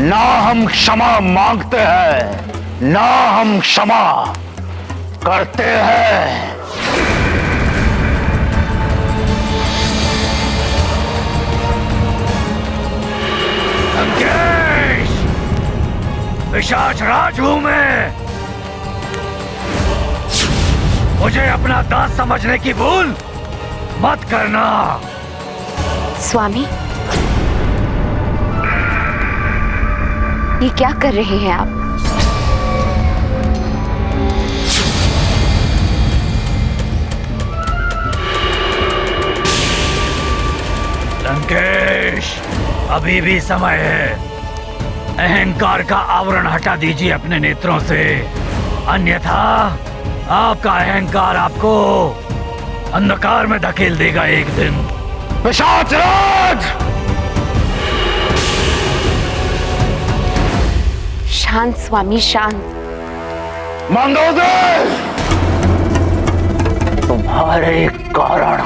ना हम क्षमा मांगते हैं, ना हम क्षमा करते हैं। लंकेश, पिशाच राज हूं मैं। मुझे अपना दास समझने की भूल मत करना। स्वामी, ये क्या कर रहे हैं आप? लंकेश, अभी भी समय है। अहंकार का आवरण हटा दीजिए अपने नेत्रों से, अन्यथा आपका अहंकार आपको अंधकार में धकेल देगा एक दिन। पिशाच राज! शांत स्वामी, शांत। मंदोदर, तुम्हारे कारण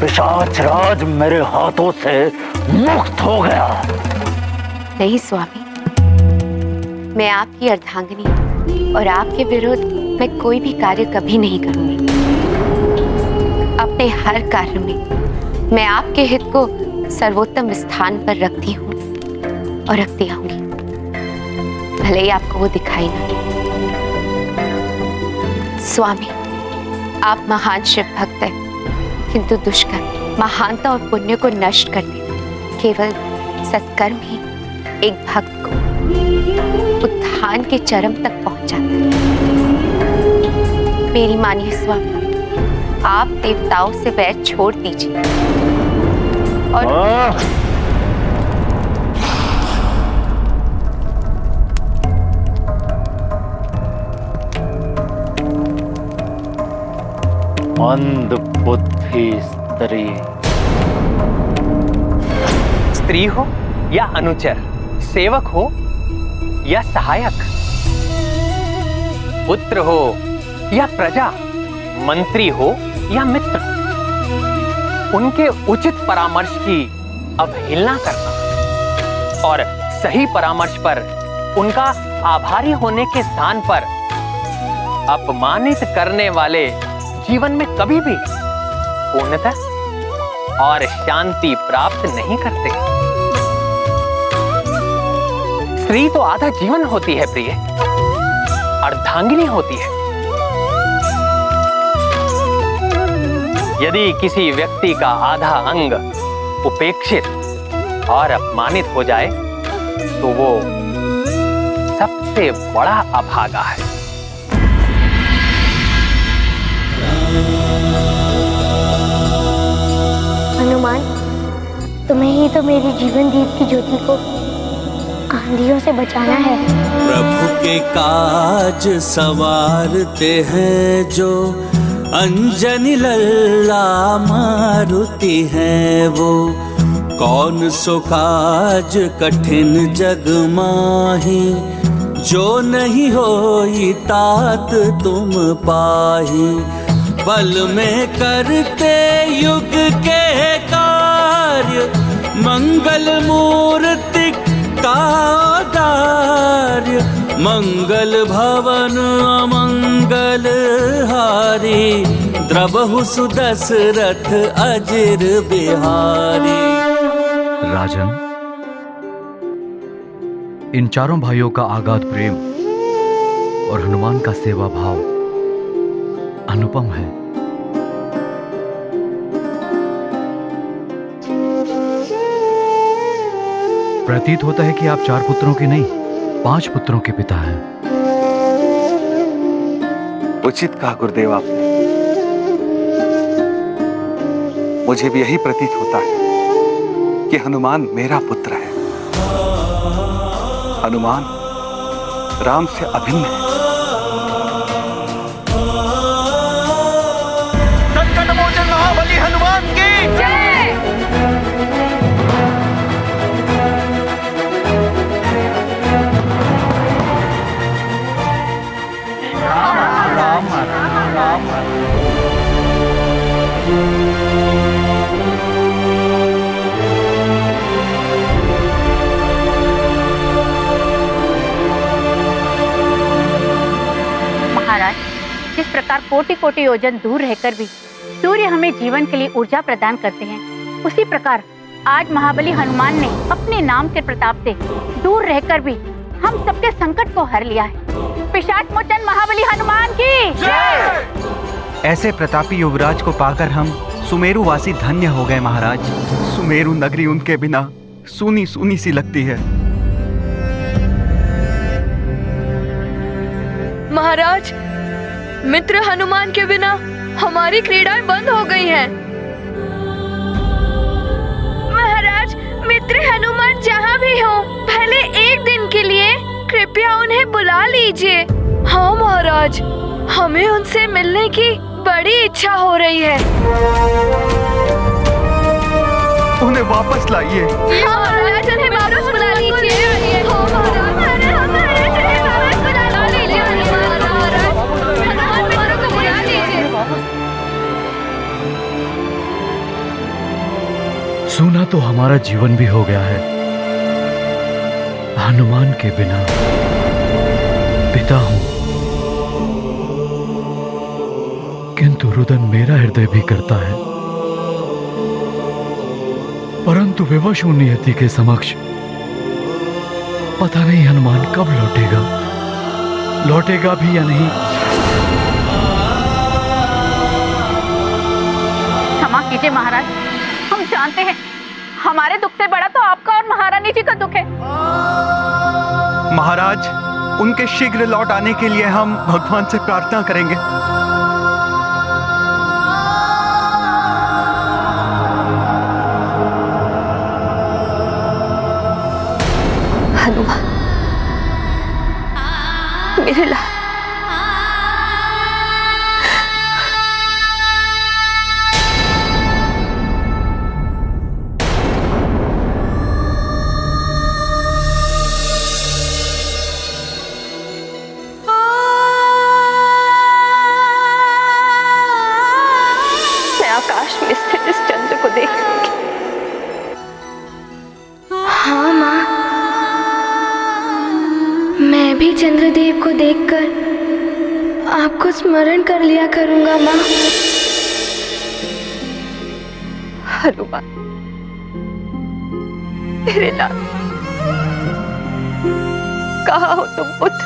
पिशाच राज मेरे हाथों से मुक्त हो गया। नहीं स्वामी, मैं आपकी अर्धांगिनी और आपके विरुद्ध मैं कोई भी कार्य कभी नहीं करूंगी। अपने हर कार्य में मैं आपके हित को सर्वोत्तम स्थान पर रखती हूँ और रखती आऊंगी, भले ही आपको वो दिखाई ना दे। स्वामी, आप महान शिव भक्त हैं, किंतु दुष्कर्म महानता और पुण्य को नष्ट कर देते। केवल सत्कर्म ही एक भक्त को उत्थान के चरम तक पहुंचाता है। मेरी मानिए स्वामी, आप देवताओं से वैर छोड़ दीजिए और मंद बुद्धि स्त्री। स्त्री हो या अनुचर, सेवक हो या सहायक, पुत्र हो या प्रजा, मंत्री हो या मित्र, उनके उचित परामर्श की अवहेलना करना और सही परामर्श पर उनका आभारी होने के स्थान पर अपमानित करने वाले जीवन में कभी भी पूर्णता और शांति प्राप्त नहीं करते। स्त्री तो आधा जीवन होती है प्रिय, अर्धांगिनी होती है। यदि किसी व्यक्ति का आधा अंग उपेक्षित और अपमानित हो जाए तो वो सबसे बड़ा अभागा है। हनुमान, तुम्हें ही तो मेरी जीवन दीप की ज्योति को आंधियों से बचाना है। प्रभु के काज सवारते हैं जो, अंजनी लल्ला मारुति है वो। कौन सो काज कठिन जग माही, जो नहीं होई तात तुम पाही। बल में करते युग के कार्य, मंगल मूर्ति का कार्य। मंगल भवन अमंगल हारी, द्रवहु सुदशरथ अजिर बिहारी। राजन, इन चारों भाइयों का आगाध प्रेम और हनुमान का सेवा भाव अनुपम है। प्रतीत होता है कि आप 4 पुत्रों के नहीं 5 पुत्रों के पिता हैं। उचित कहा गुरुदेव आपने। मुझे भी यही प्रतीत होता है कि हनुमान मेरा पुत्र है। हनुमान राम से अभिन्न है। संकट मोचन महाबली हनुमान की जय। राम राम राम राम। जिस प्रकार कोटि कोटि योजन दूर रहकर भी सूर्य हमें जीवन के लिए ऊर्जा प्रदान करते हैं, उसी प्रकार आज महाबली हनुमान ने अपने नाम के प्रताप से दूर रहकर भी हम सबके संकट को हर लिया है। पिशाच मोचन महाबली हनुमान की जय। ऐसे प्रतापी युवराज को पाकर हम सुमेरु वासी धन्य हो गए महाराज। सुमेरु नगरी उनके बिना सूनी सूनी सी लगती है। महाराज, मित्र हनुमान के बिना हमारी क्रीड़ाएं बंद हो गई हैं। महाराज, मित्र हनुमान जहाँ भी हो, भले एक दिन के लिए कृपया उन्हें बुला लीजिए। हाँ महाराज, हमें उनसे मिलने की बड़ी इच्छा हो रही है। उन्हें वापस लाइए। हाँ महाराज, उन्हें वापस बुला लीजिए। हाँ महाराज, सूना तो हमारा जीवन भी हो गया है। हनुमान के बिना पिता हूं, किंतु रुदन मेरा हृदय भी करता है। परंतु विवश हूं नियति के समक्ष। पता नहीं हनुमान कब लौटेगा, लौटेगा भी या नहीं। क्षमा कीजिए महाराज, हम जानते हैं हमारे दुख से बड़ा तो आपका और महारानी जी का दुख है। महाराज, उनके शीघ्र लौट आने के लिए हम भगवान से प्रार्थना करेंगे। हनुमान, मेरे लाल, आकाश में स्थित इस चंद्र को देख लूंगी। हाँ माँ, मैं भी चंद्रदेव को देखकर आपको स्मरण कर लिया करूंगा माँ। हनुमान, मेरे लाल, कहाँ हो तुम पुत्र?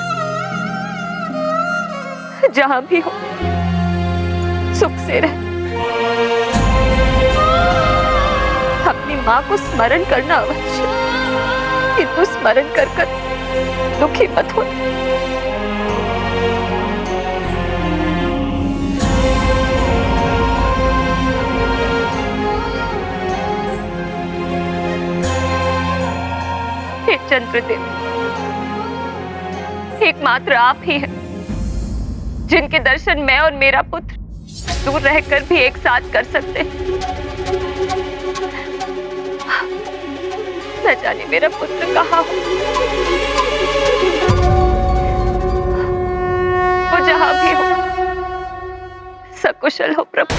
जहां भी हो सुख से रह। अपनी माँ को स्मरण करना अवश्य, किंतु स्मरण कर दुखी मत हो। हे चंद्रदेव, एकमात्र आप ही हैं जिनके दर्शन मैं और मेरा पुत्र दूर रहकर भी एक साथ कर सकते हैं। न जाने मेरा पुत्र कहाँ हो। वो जहां भी हो सकुशल हो प्रभु।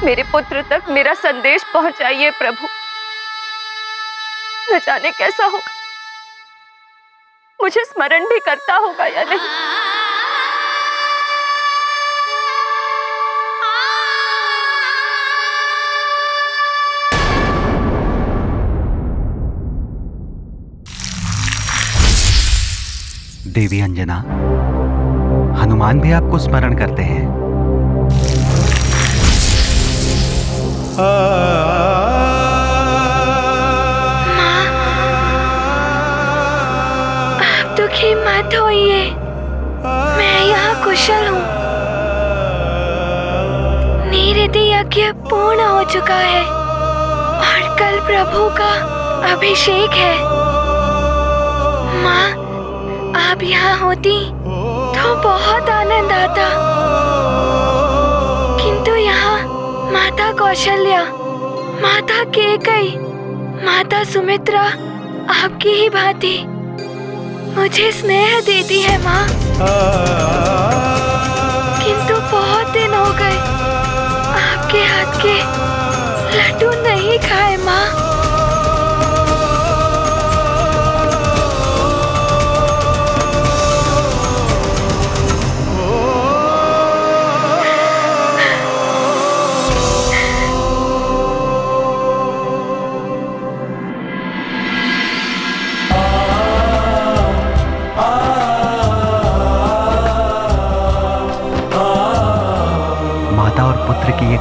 मेरे पुत्र तक मेरा संदेश पहुंचाइए प्रभु। न जाने कैसा होगा, मुझे स्मरण भी करता होगा या नहीं। देवी अंजना, हनुमान भी आपको स्मरण करते हैं। आप दुखी मत होइए, मैं यहाँ कुशल हूँ। निरति यज्ञ पूर्ण हो चुका है और कल प्रभु का अभिषेक है। माँ, आप यहाँ होती तो बहुत आनंद आता, किंतु यहाँ माता कौशल्या, माता केकई, माता सुमित्रा आपकी ही भांति मुझे स्नेह देती है माँ। किंतु बहुत दिन हो गए आपके हाथ के लड्डू नहीं खाए माँ।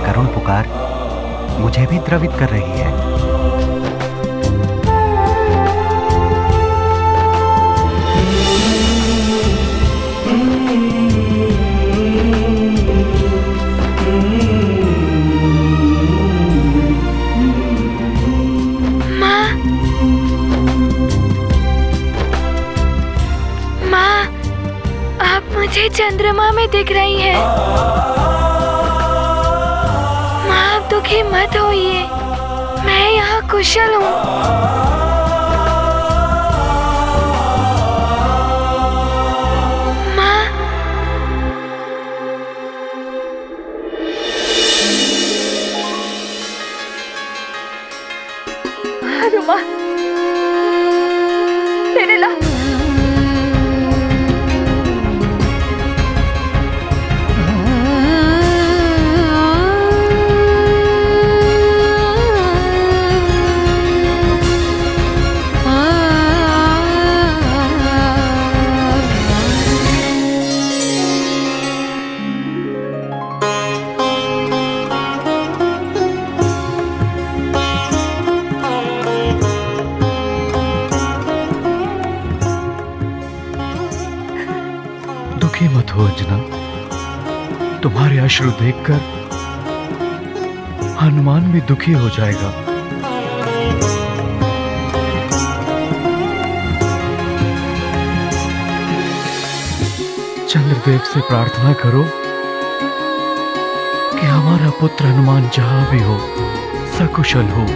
करुण पुकार मुझे भी द्रवित कर रही है। मुझे चंद्रमा में दिख रही है। माँ आप दुखी मत होइए, मैं यहाँ कुशल हूँ। माँ हनुमान तेरे ला मत हो अंजना, तुम्हारे अश्रु देखकर हनुमान भी दुखी हो जाएगा। चंद्रदेव से प्रार्थना करो कि हमारा पुत्र हनुमान जहां भी हो सकुशल हो।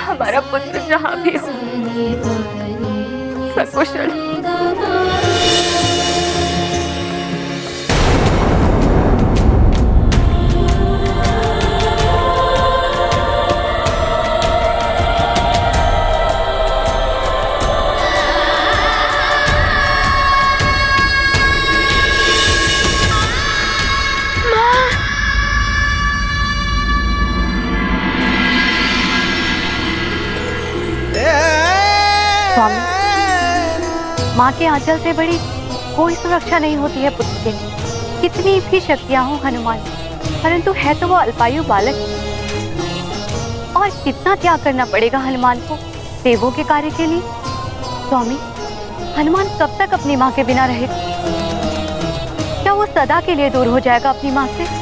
हमारा पुत्र जहाँ भी हो सकुशल। माँ के आंचल से बड़ी कोई सुरक्षा नहीं होती है पुत्र के लिए। कितनी भी शक्तियां हो हनुमान, परंतु है तो वो अल्पायु बालक। और कितना त्याग करना पड़ेगा हनुमान को देवों के कार्य के लिए। स्वामी, हनुमान कब तक अपनी माँ के बिना रहेगा? क्या वो सदा के लिए दूर हो जाएगा अपनी माँ से?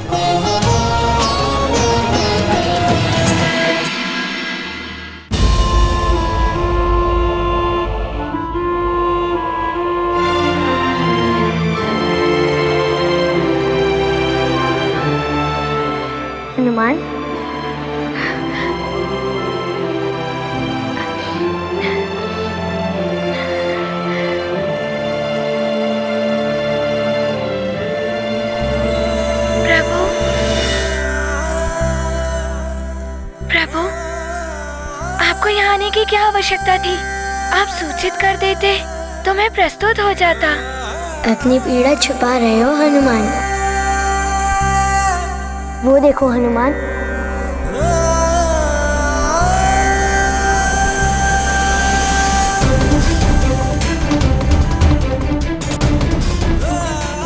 हनुमान, प्रभु, आपको यहाँ आने की क्या आवश्यकता थी? आप सूचित कर देते तो मैं प्रस्तुत हो जाता। अपनी पीड़ा छुपा रहे हो हनुमान। वो देखो हनुमान,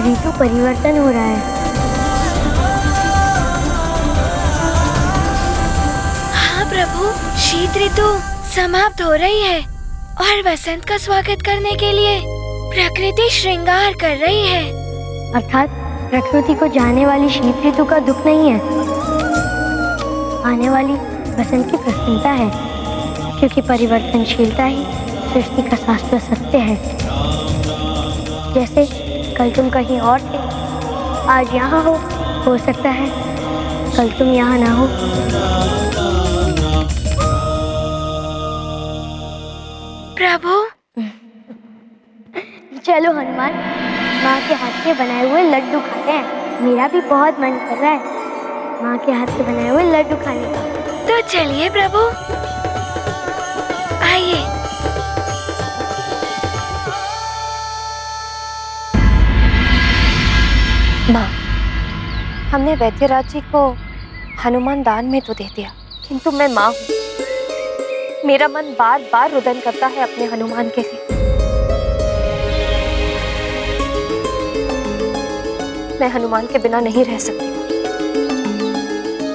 ऋतु परिवर्तन हो रहा है। हाँ प्रभु, शीत ऋतु समाप्त हो रही है और वसंत का स्वागत करने के लिए प्रकृति श्रृंगार कर रही है। अर्थात प्रकृति को जाने वाली शीत ऋतु का दुख नहीं है, आने वाली वसंत की प्रसन्नता है, क्योंकि परिवर्तनशीलता ही सृष्टि का शाश्वत सत्य है। जैसे कल तुम कहीं और थे, आज यहाँ हो सकता है कल तुम यहाँ ना हो। प्रभु, चलो हनुमान, माँ के हाथ के बनाए हुए लड्डू खाते हैं। मेरा भी बहुत मन कर रहा है माँ के हाथ से बनाए हुए लड्डू खाने का। तो चलिए प्रभु, आइए। माँ, हमने वैद्यराज जी को हनुमान दान में तो दे दिया, किंतु मैं माँ हूँ। मेरा मन बार बार रुदन करता है अपने हनुमान के लिए। मैं हनुमान के बिना नहीं रह सकती।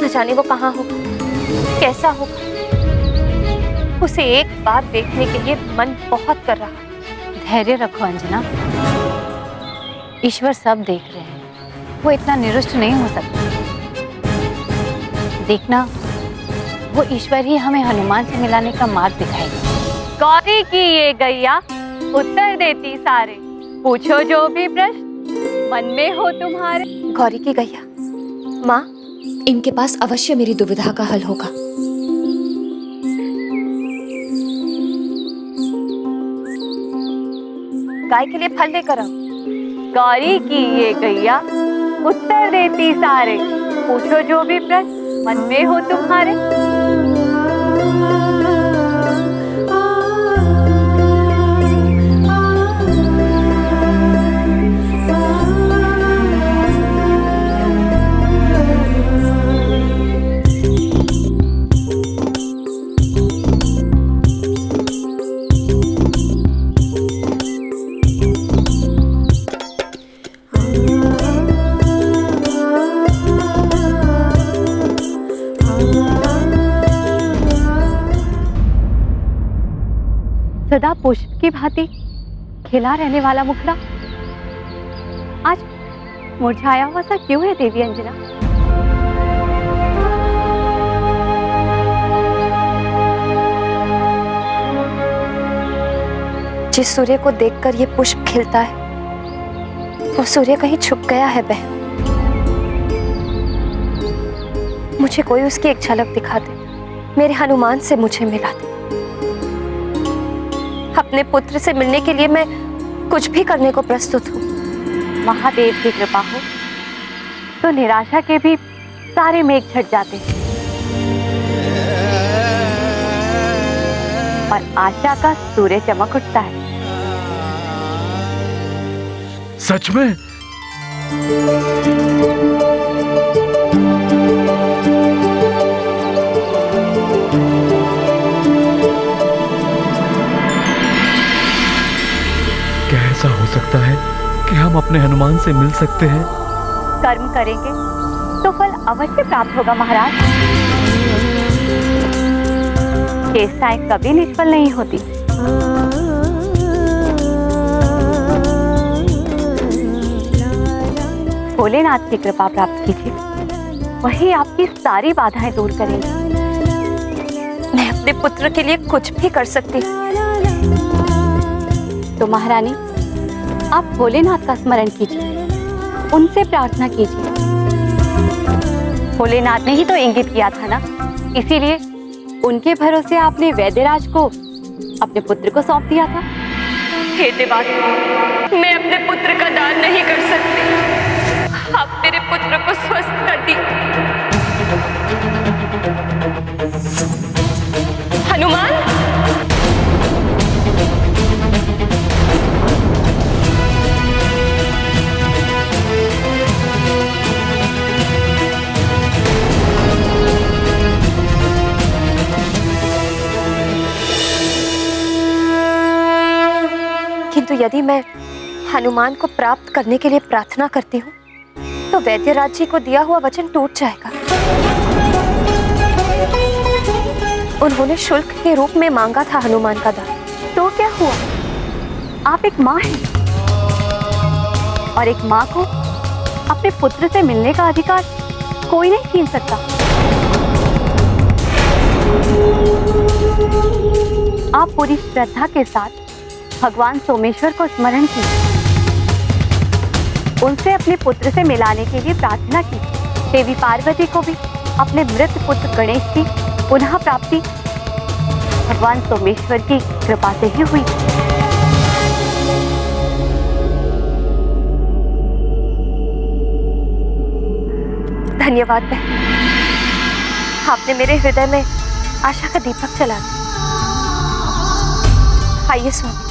न जाने वो कहाँ होगा, कैसा होगा। उसे एक बार देखने के लिए मन बहुत कर रहा है। धैर्य रखो अंजना, ईश्वर सब देख रहे हैं, वो इतना निरुष्ट नहीं हो सकता। देखना, वो ईश्वर ही हमें हनुमान से मिलाने का मार्ग दिखाएगा। गौरी की ये गैया उत्तर देती सारे, पूछो जो भी प्रश्न मन में हो तुम्हारे। गौरी की गैया, माँ, इनके पास अवश्य मेरी दुविधा का हल होगा। गाय के लिए फल लेकर आओ। गौरी की ये गैया उत्तर देती सारे, पूछो जो भी प्रश्न मन में हो तुम्हारे। सदा पुष्प की भांति खिला रहने वाला मुखड़ा आज मुरझाया हुआ सा क्यों है देवी अंजना? जिस सूर्य को देखकर ये पुष्प खिलता है, वो सूर्य कहीं छुप गया है बहन। मुझे कोई उसकी एक झलक दिखा दे, मेरे हनुमान से मुझे मिला दे। अपने पुत्र से मिलने के लिए मैं कुछ भी करने को प्रस्तुत हूँ। महादेव की कृपा हो तो निराशा के भी सारे मेघ छट जाते हैं और आशा का सूर्य चमक उठता है। सच में? क्या ऐसा हो सकता है कि हम अपने हनुमान से मिल सकते हैं? कर्म करेंगे तो फल अवश्य प्राप्त होगा महाराज। चेष्टाएं कभी निष्फल नहीं होती। भोलेनाथ की कृपा प्राप्त कीजिए, वही आपकी सारी बाधाएं दूर करेंगे। मैं अपने पुत्र के लिए कुछ भी कर सकती हूँ। तो महारानी, आप भोलेनाथ का स्मरण कीजिए, उनसे प्रार्थना कीजिए। भोलेनाथ ने ही तो इंगित किया था ना, इसीलिए उनके भरोसे आपने वैद्यराज को अपने पुत्र को सौंप दिया था। हे देवात्मा, मैं अपने पुत्र का दान नहीं कर सकती। आप मेरे पुत्र को स्वस्थ कर दी। हनुमान, किंतु यदि मैं हनुमान को प्राप्त करने के लिए प्रार्थना करती हूँ तो वैद्यराज जी को दिया हुआ वचन टूट जाएगा। उन्होंने शुल्क के रूप में मांगा था हनुमान का दान। तो क्या हुआ? आप एक माँ हैं और एक माँ को अपने पुत्र से मिलने का अधिकार कोई नहीं छीन सकता। आप पूरी श्रद्धा के साथ भगवान सोमेश्वर को स्मरण कीजिए, उनसे अपने पुत्र से मिलाने के लिए प्रार्थना की। देवी पार्वती को भी अपने मृत पुत्र गणेश की पुनः प्राप्ति भगवान सोमेश्वर की कृपा से ही हुई। धन्यवाद बहन, आपने मेरे हृदय में आशा का दीपक जला दिया। आइए स्वामी।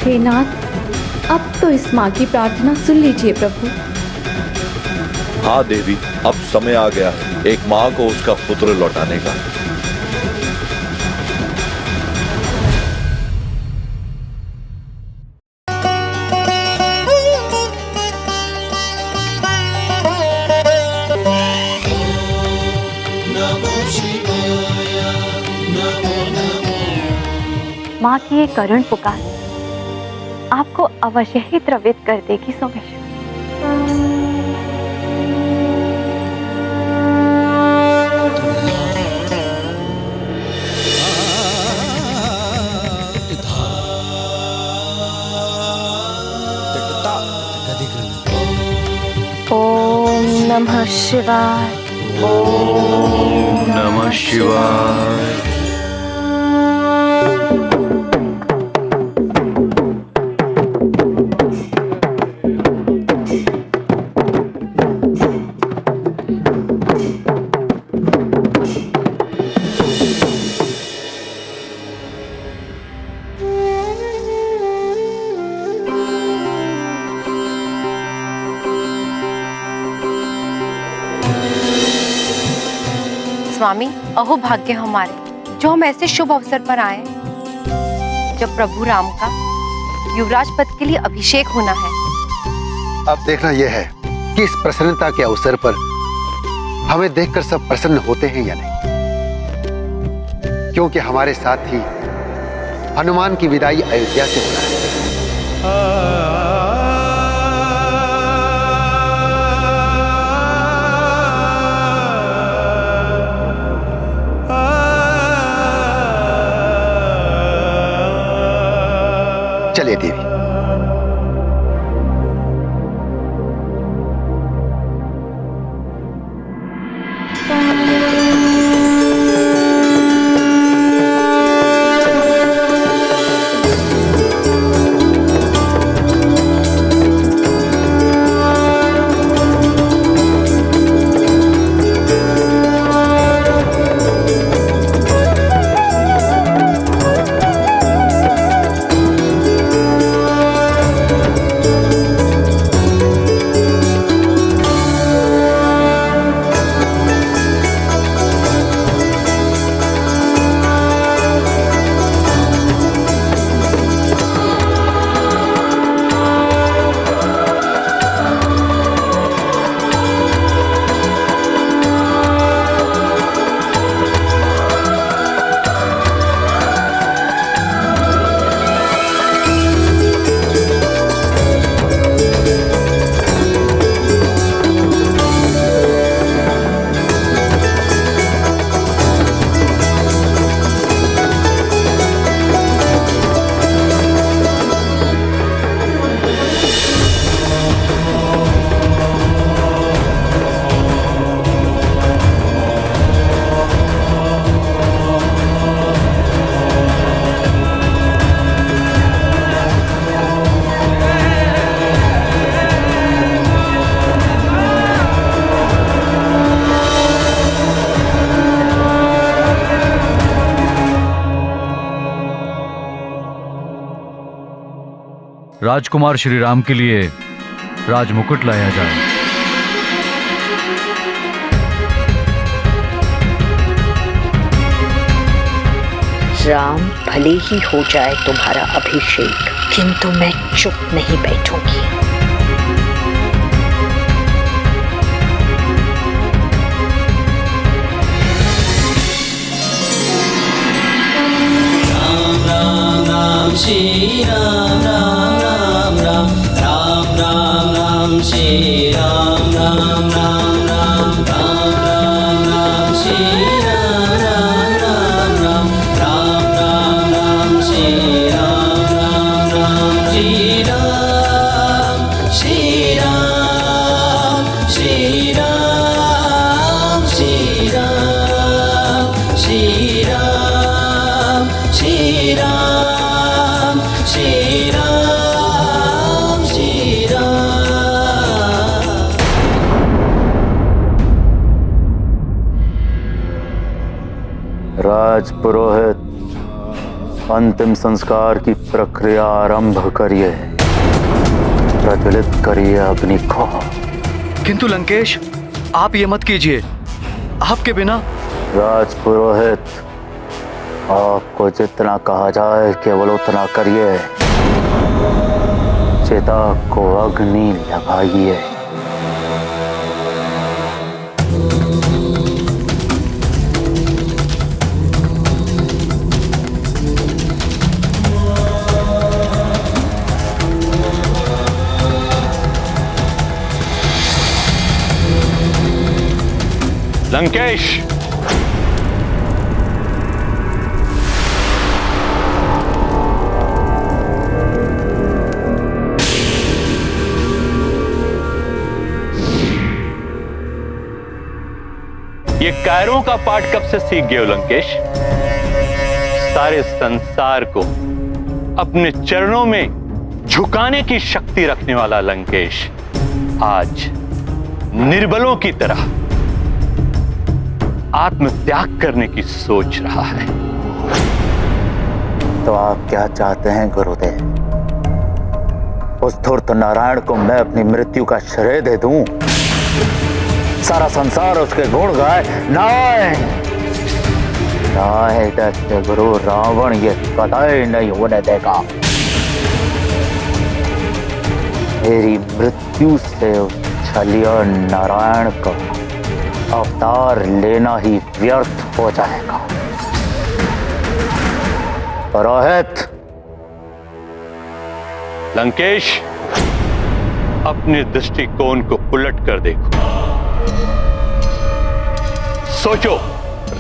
हे नाथ, अब तो इस माँ की प्रार्थना सुन लीजिए प्रभु। हाँ देवी, अब समय आ गया है एक माँ को उसका पुत्र लौटाने का। माँ की ये करुण पुकार आपको अवश्य ही द्रवित कर देगी सोमेश्वर। ओम नमः शिवाय। ओम नमः शिवाय। स्वामी, अहो भाग्य हमारे जो हम ऐसे शुभ अवसर पर आए जब प्रभु राम का युवराज पद के लिए अभिषेक होना है। अब देखना यह है कि इस प्रसन्नता के अवसर पर हमें देखकर सब प्रसन्न होते हैं या नहीं, क्योंकि हमारे साथ ही हनुमान की विदाई अयोध्या से होना है। चलिए देवी। राजकुमार श्री राम के लिए राजमुकुट लाया जाए। राम भले ही हो जाए तुम्हारा अभिषेक, किंतु मैं चुप नहीं बैठूंगी। श्री राम राम राम राम राम राम राम श्री राम राम राम राम राम राम राम श्री राम राम राम राम राम राम श्री राम राम श्री राम श्री राम श्री राम श्री राम श्री राम श्री राम श्री राम श्री राम। राजपुरोहित, अंतिम संस्कार की प्रक्रिया आरंभ करिए, प्रज्वलित करिए अग्नि को। किंतु लंकेश, आप ये मत कीजिए। आपके बिना। राजपुरोहित, आपको जितना कहा जाए केवल उतना करिए। चिता को अग्नि लगाइए। लंकेश, ये कायरों का पाठ कब से सीख गए हो लंकेश? सारे संसार को अपने चरणों में झुकाने की शक्ति रखने वाला लंकेश आज निर्बलों की तरह आत्मत्याग करने की सोच रहा है। तो आप क्या चाहते हैं गुरुदेव? उस धूर्त नारायण को मैं अपनी मृत्यु का श्रेय दे दूं? सारा संसार उसके गुण गाए? नहीं, दैत्य गुरु रावण ये कतई नहीं होने देगा। मेरी मृत्यु से उस छलिया नारायण का अवतार लेना ही व्यर्थ हो जाएगा। पुरोहित। लंकेश, अपने दृष्टिकोण को उलट कर देखो। सोचो,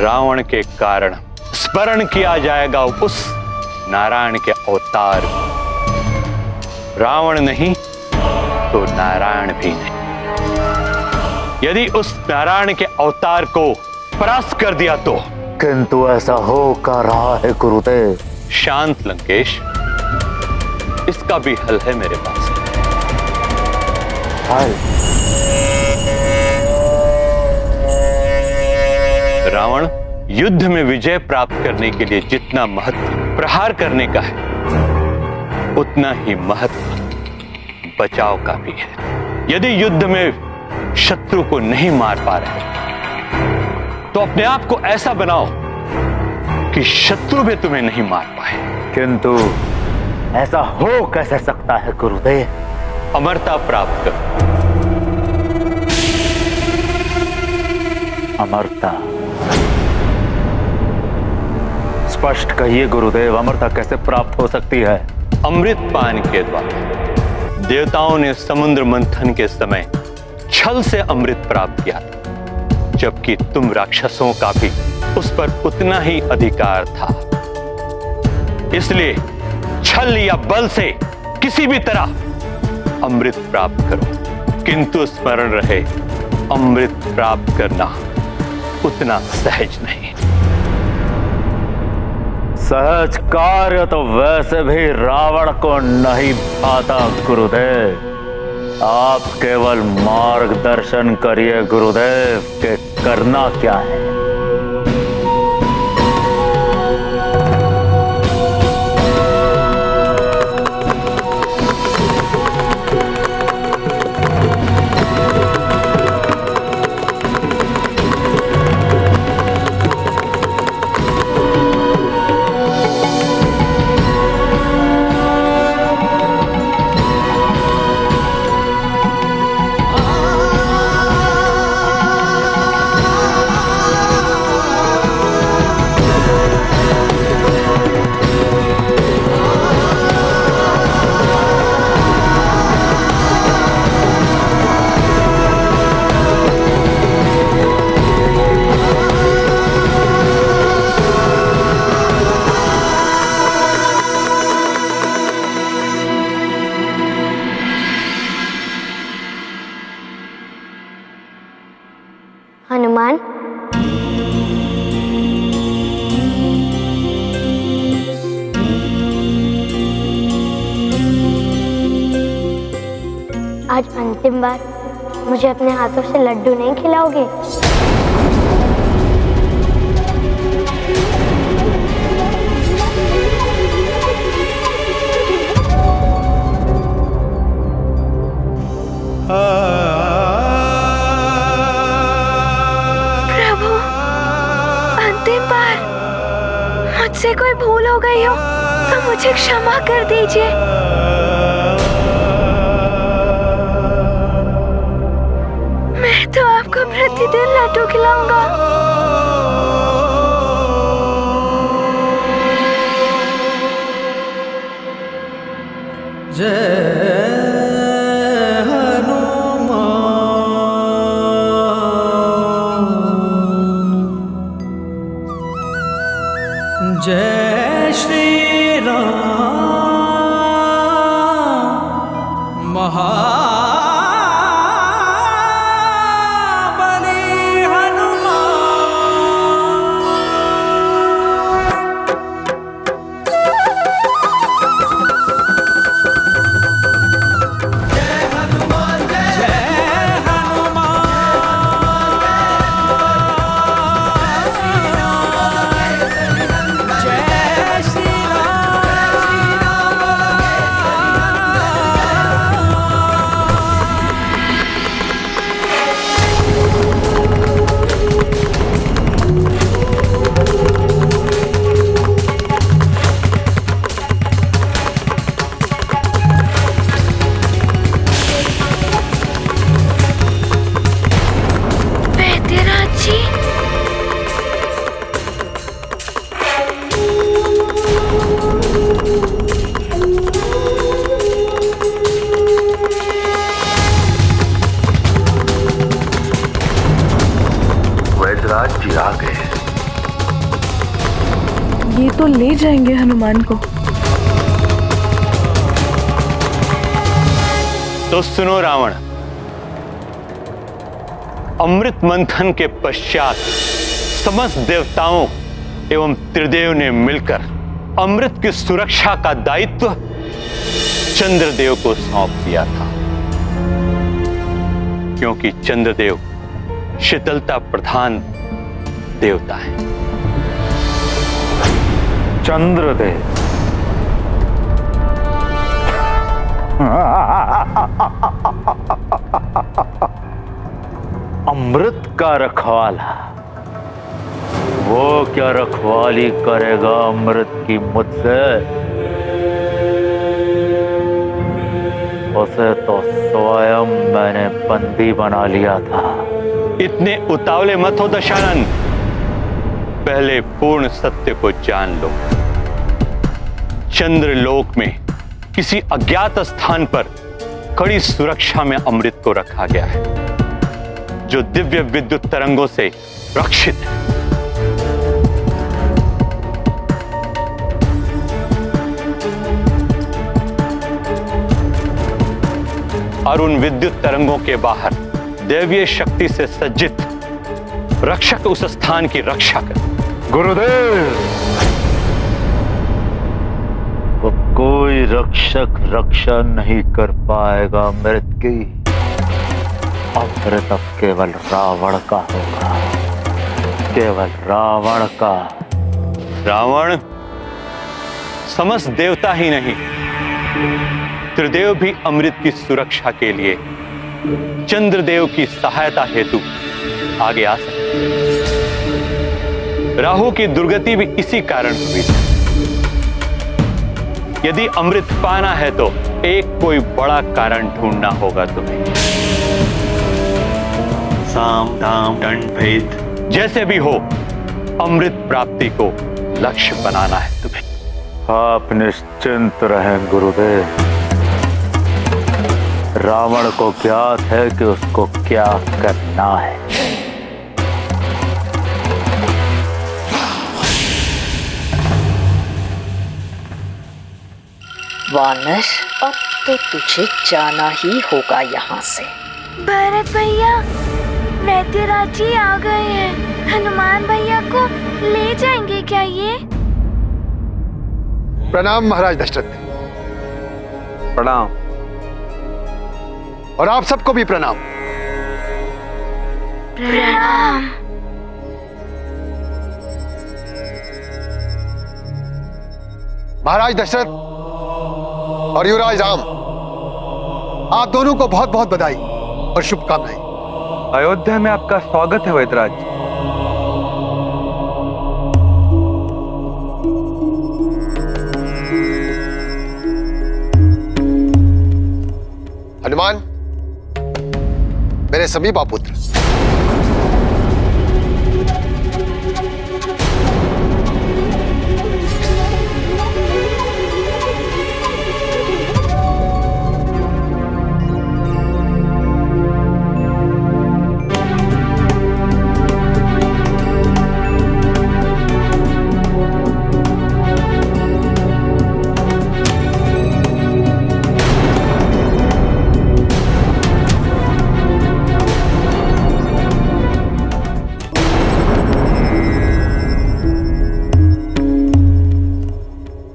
रावण के कारण स्मरण किया जाएगा उस नारायण के अवतार। रावण नहीं तो नारायण भी नहीं। यदि उस नारायण के अवतार को परास्त कर दिया तो? किंतु ऐसा हो का रहा है गुरुदेव। शांत लंकेश, इसका भी हल है मेरे पास। हल? रावण युद्ध में विजय प्राप्त करने के लिए जितना महत्व प्रहार करने का है, उतना ही महत्व बचाव का भी है। यदि युद्ध में शत्रु को नहीं मार पा रहे तो अपने आप को ऐसा बनाओ कि शत्रु भी तुम्हें नहीं मार पाए। किंतु ऐसा हो कैसे सकता है गुरुदेव? अमरता प्राप्त करो। अमरता? स्पष्ट कहिए गुरुदेव, अमरता कैसे प्राप्त हो सकती है? अमृत पान के द्वारा। देवताओं ने समुद्र मंथन के समय छल से अमृत प्राप्त किया, जबकि तुम राक्षसों का भी उस पर उतना ही अधिकार था। इसलिए छल या बल से किसी भी तरह अमृत प्राप्त करो, किंतु स्मरण रहे, अमृत प्राप्त करना उतना सहज नहीं। सहज कार्य तो वैसे भी रावण को नहीं आता गुरुदेव। आप केवल मार्गदर्शन करिए गुरुदेव कि करना क्या है। हनुमान, आज अंतिम बार मुझे अपने हाथों से लड्डू नहीं खिलाओगे? भूल हो गई हो तो मुझे क्षमा कर दीजिए। मैं तो आपको प्रतिदिन लड्डू खिलाऊंगा। जय श्री राम महाबली जी आ गए। ये तो ले जाएंगे हनुमान को। तो सुनो रावण, अमृत मंथन के पश्चात समस्त देवताओं एवं त्रिदेव ने मिलकर अमृत की सुरक्षा का दायित्व चंद्रदेव को सौंप दिया था, क्योंकि चंद्रदेव शीतलता प्रधान देवता है। चंद्रदेव अमृत का रखवाला, वो क्या रखवाली करेगा अमृत की मुझसे? उसे तो स्वयं मैंने बंदी बना लिया था। इतने उतावले मत हो दशानन, पहले पूर्ण सत्य को जान लो। चंद्रलोक में किसी अज्ञात स्थान पर कड़ी सुरक्षा में अमृत को रखा गया है, जो दिव्य विद्युत तरंगों से रक्षित है। और उन विद्युत तरंगों के बाहर दैवीय शक्ति से सज्जित रक्षक उस स्थान की रक्षा कर। गुरुदेव, वो कोई रक्षक रक्षा नहीं कर पाएगा अमृत की। अमृत अब केवल रावण का होगा, केवल रावण का। रावण समस्त देवता ही नहीं, त्रिदेव भी अमृत की सुरक्षा के लिए चंद्रदेव की सहायता हेतु आगे आ सकते। राहु की दुर्गति भी इसी कारण हुई थी। यदि अमृत पाना है तो एक कोई बड़ा कारण ढूंढना होगा तुम्हें। साम दाम दंड भेद जैसे भी हो, अमृत प्राप्ति को लक्ष्य बनाना है तुम्हें। आप निश्चिंत रहें गुरुदेव। रावण को ज्ञात है कि उसको क्या करना है। वानर, अब तो तुझे जाना ही होगा यहाँ से। भरत भैया, मैथिराज जी आ गए हैं। हनुमान भैया को ले जाएंगे क्या ये? प्रणाम महाराज दशरथ। प्रणाम। और आप सबको भी प्रणाम। प्रणाम। महाराज दशरथ और युवराज राम, आप दोनों को बहुत बहुत बधाई और शुभकामनाएं। अयोध्या में आपका स्वागत है वैदराज। हनुमान, मेरे समीपा पुत्र,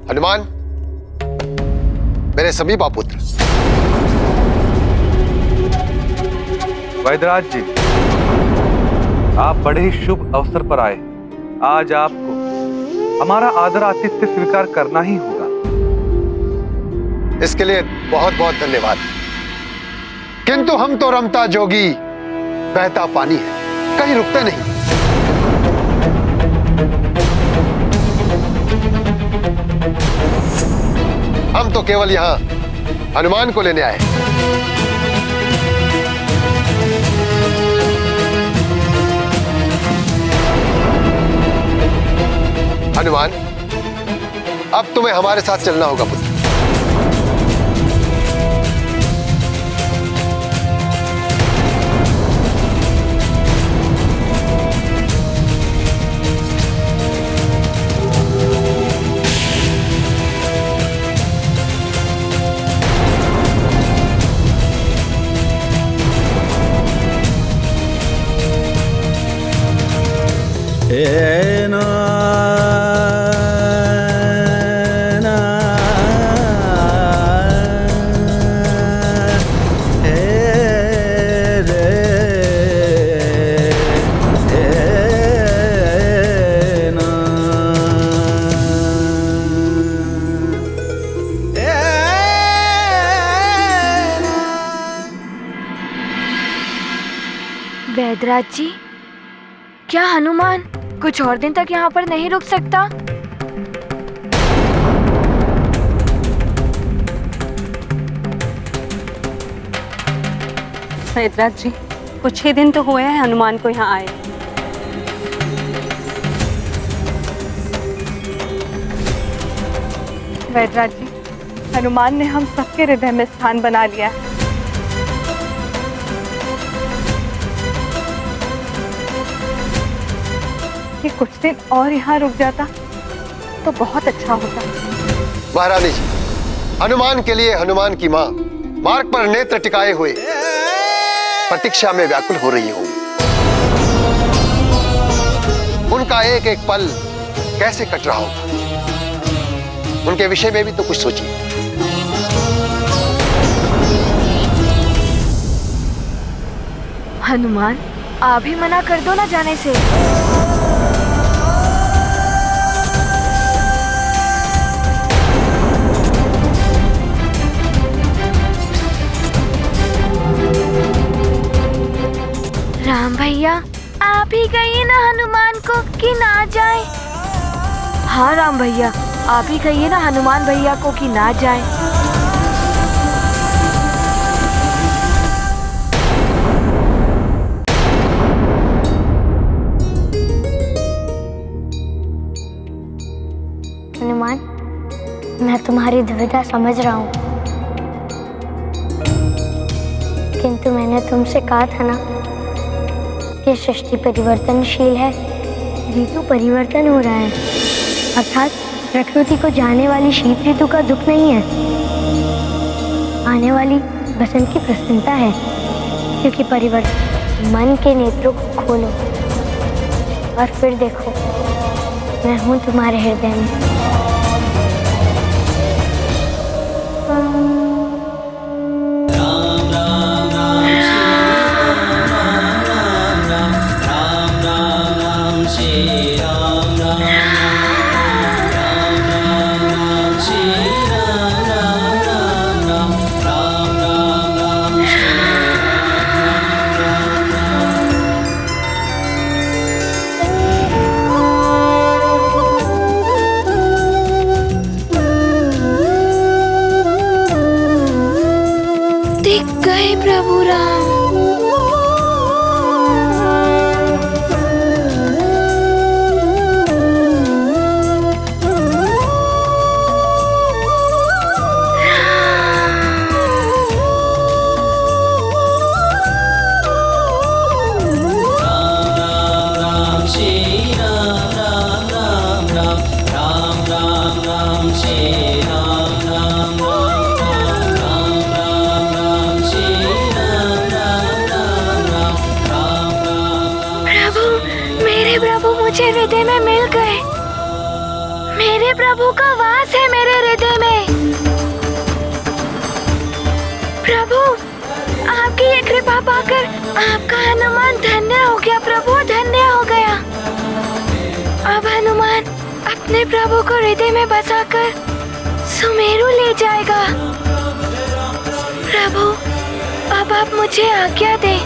हनुमान, मेरे समीपा पुत्र। वैद्यराज जी, आप बड़े ही शुभ अवसर पर आए। आज आपको हमारा आदर आतिथ्य स्वीकार करना ही होगा। इसके लिए बहुत बहुत धन्यवाद। किंतु हम तो रमता जोगी बहता पानी है, कहीं रुकते नहीं। हम तो केवल यहां हनुमान को लेने आए। हनुमान, अब तुम्हें हमारे साथ चलना होगा पुत्र। वैद्यराज जी, क्या हनुमान कुछ और दिन तक यहाँ पर नहीं रुक सकता? वैद्यराज जी, कुछ ही दिन तो हुए हैं हनुमान को यहाँ आए। वैद्यराज जी, हनुमान ने हम सबके हृदय में स्थान बना लिया है। कि कुछ दिन और यहाँ रुक जाता तो बहुत अच्छा होता। महारानी जी, हनुमान के लिए हनुमान की माँ मार्ग पर नेत्र टिकाए हुए प्रतीक्षा में व्याकुल हो रही होंगी। उनका एक एक पल कैसे कट रहा होगा, उनके विषय में भी तो कुछ सोचिए। हनुमान, आप ही मना कर दो ना जाने से। राम भैया, आप ही कहिए ना हनुमान को कि ना जाए। हाँ राम भैया, आप ही कहिए ना हनुमान भैया को कि ना जाए। हनुमान, मैं तुम्हारी दुविधा समझ रहा हूँ, किंतु मैंने तुमसे कहा था ना कि सृष्टि परिवर्तनशील है, ऋतु परिवर्तन हो रहा है, अर्थात प्रकृति को जाने वाली शीत ऋतु का दुख नहीं है, आने वाली बसंत की प्रसन्नता है। क्योंकि परिवर्तन, मन के नेत्रों को खोलो और फिर देखो, मैं हूँ तुम्हारे हृदय में। प्रभु राम। मुझे हृदय में मिल गए। मेरे प्रभु का वास है मेरे हृदय में। प्रभु आपकी ये कृपा पाकर आपका हनुमान धन्य हो गया। प्रभु धन्य हो गया। अब हनुमान अपने प्रभु को हृदय में बसाकर सुमेरु ले जाएगा। प्रभु अब आप मुझे आज्ञा दें।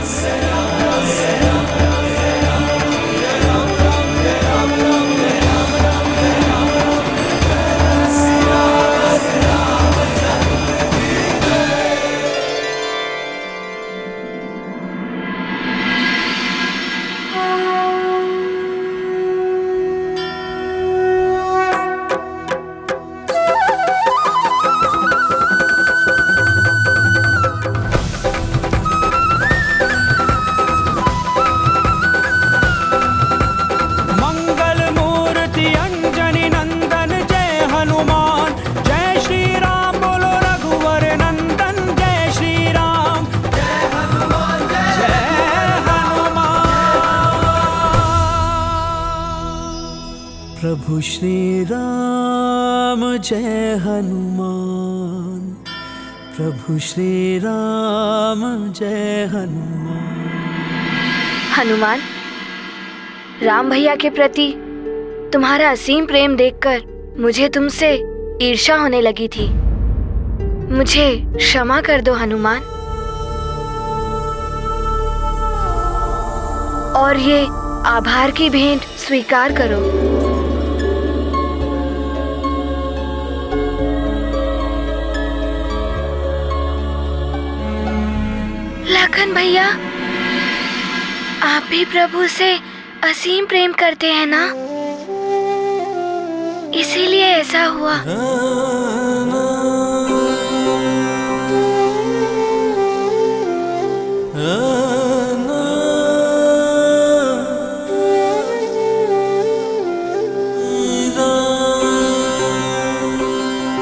प्रभु श्री राम जय हनुमान, प्रभु श्री राम जय हनुमान। हनुमान, राम भैया के प्रति तुम्हारा असीम प्रेम देखकर मुझे तुमसे ईर्ष्या होने लगी थी। मुझे क्षमा कर दो हनुमान। और ये आभार की भेंट स्वीकार करो। लखन भैया, आप भी प्रभु से असीम प्रेम करते हैं ना, इसीलिए ऐसा हुआ।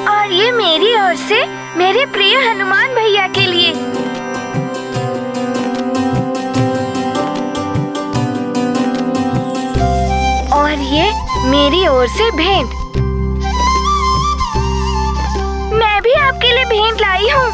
और ये मेरी ओर से मेरे प्रिय हनुमान भैया के लिए। और ये मेरी ओर से भेंट। मैं भी आपके लिए भेंट लाई हूँ।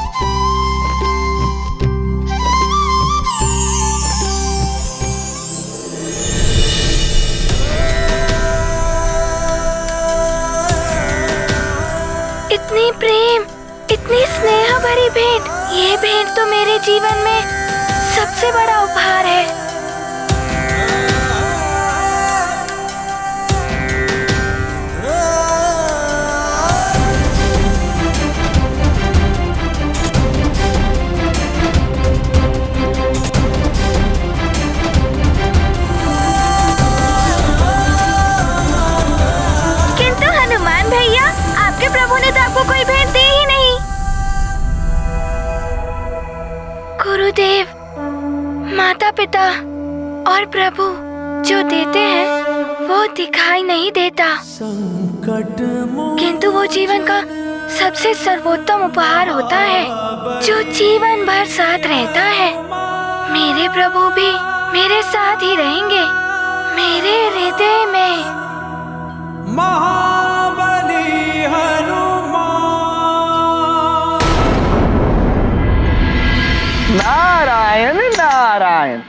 इतनी प्रेम, इतनी स्नेह भरी भेंट, ये भेंट तो मेरे जीवन में सबसे बड़ा उपहार है। प्रभु ने तो आपको कोई भेंट दी ही नहीं। गुरुदेव, माता पिता और प्रभु जो देते हैं वो दिखाई नहीं देता, किंतु वो जीवन का सबसे सर्वोत्तम उपहार होता है जो जीवन भर साथ रहता है। मेरे प्रभु भी मेरे साथ ही रहेंगे, मेरे हृदय में। महाबली हनुमान। नारायण नारायण।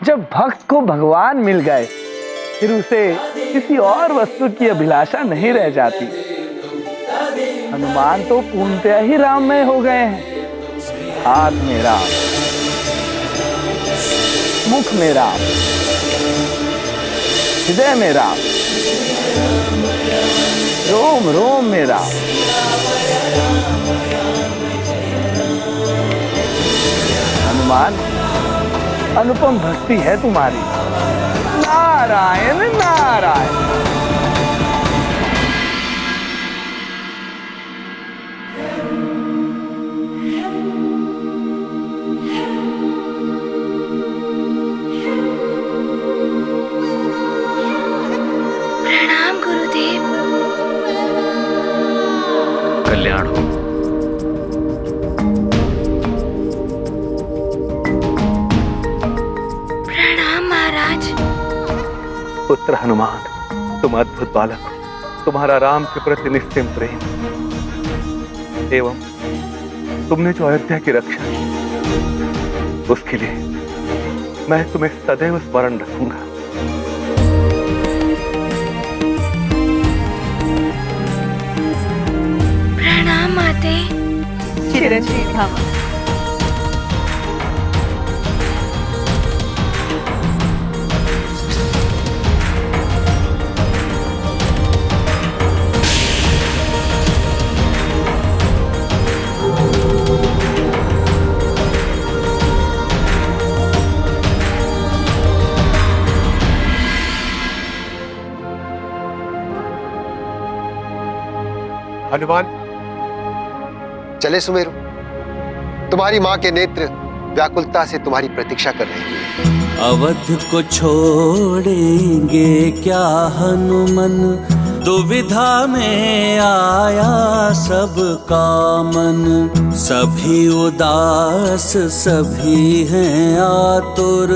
जब भक्त को भगवान मिल गए फिर उसे किसी और वस्तु की अभिलाषा नहीं रह जाती। हनुमान तो पूर्णतया ही राममय हो गए हैं। हाथ में राम, मुख में राम, हृदय में राम, रोम रोम में राम। हनुमान, अनुपम भक्ति है तुम्हारी। नारायण नारायण। प्रणाम गुरुदेव। कल्याण हो। प्रणाम महाराज। पुत्र हनुमान, तुम अद्भुत बालक हो। तुम्हारा राम के प्रति निस्सीम प्रेम एवं तुमने जो अयोध्या की रक्षा की, उसके लिए मैं तुम्हें सदैव स्मरण रखूंगा। प्रणाम माते। चिरंजीवी भव। हनुमान, चले सुमेरु। तुम्हारी माँ के नेत्र व्याकुलता से तुम्हारी प्रतीक्षा कर रहे हैं। अवध को छोड़ेंगे क्या हनुमन, दुविधा में आया सब कामन। सभी उदास सभी हैं आतुर,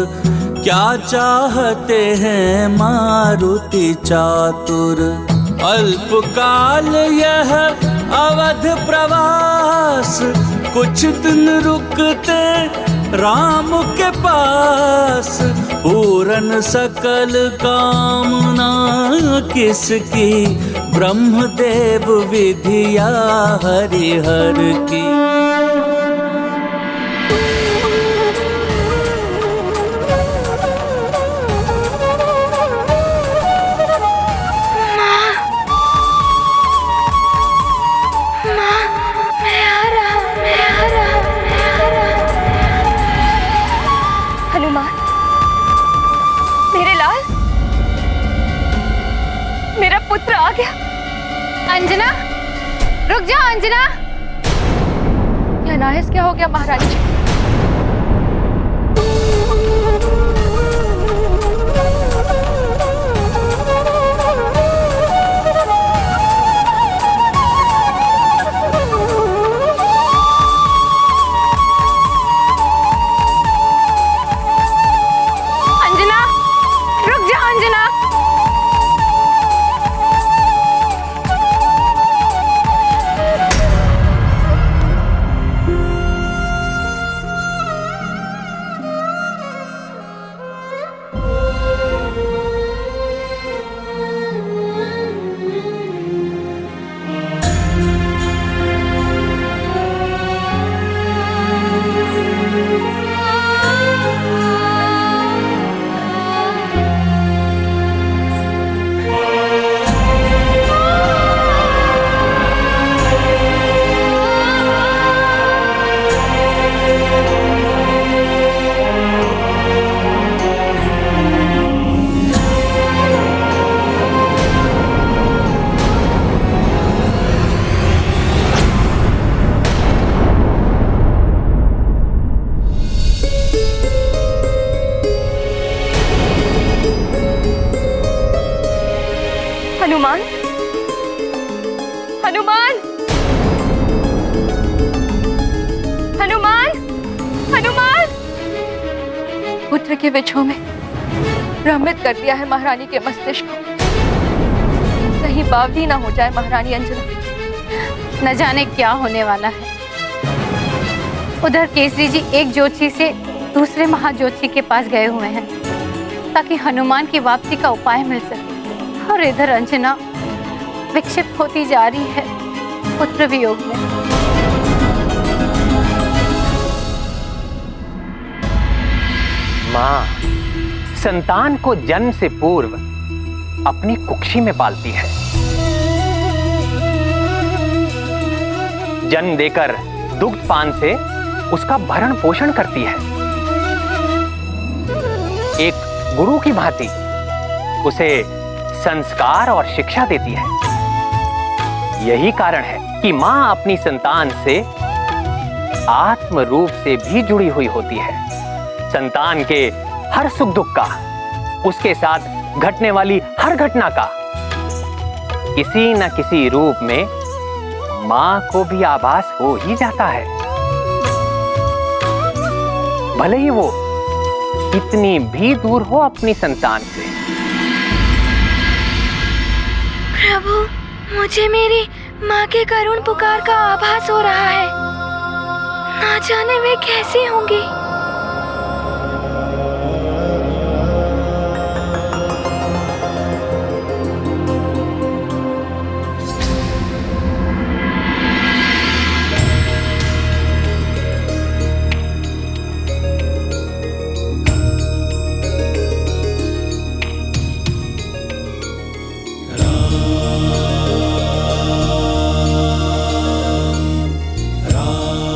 क्या चाहते हैं मारुति चातुर। अल्पकाल यह अवध प्रवास, कुछ दिन रुकते राम के पास। पूरन सकल कामना किसकी, ब्रह्मदेव विधिया हरिहर की। पुत्र आ गया। अंजना, रुक जाओ अंजना। यह अनायास क्या हो गया महारानी जी? अंजना, रुक जाओ अंजना। हनुमान, हनुमान, हनुमान, हनुमान। पुत्र के विछोह में भ्रमित कर दिया है महारानी के मस्तिष्क को। कहीं बावली ना हो जाए महारानी अंजना। न जाने क्या होने वाला है। उधर केसरी जी एक ज्योतिषी से दूसरे महाज्योतिषी के पास गए हुए हैं ताकि हनुमान की वापसी का उपाय मिल सके, और इधर अंजना विक्षिप्त होती जा रही है पुत्र वियोग में। माँ संतान को जन्म से पूर्व अपनी कुक्षी में पालती है। जन्म देकर दुग्धपान से उसका भरण पोषण करती है। गुरु की भांति उसे संस्कार और शिक्षा देती है। यही कारण है कि मां अपनी संतान से आत्म रूप से भी जुड़ी हुई होती है। संतान के हर सुख दुख का, उसके साथ घटने वाली हर घटना का किसी न किसी रूप में मां को भी आभास हो ही जाता है, भले ही वो कितनी भी दूर हो अपनी संतान से। प्रभु, मुझे मेरी माँ के करुण पुकार का आभास हो रहा है। ना जाने वे कैसी होंगी।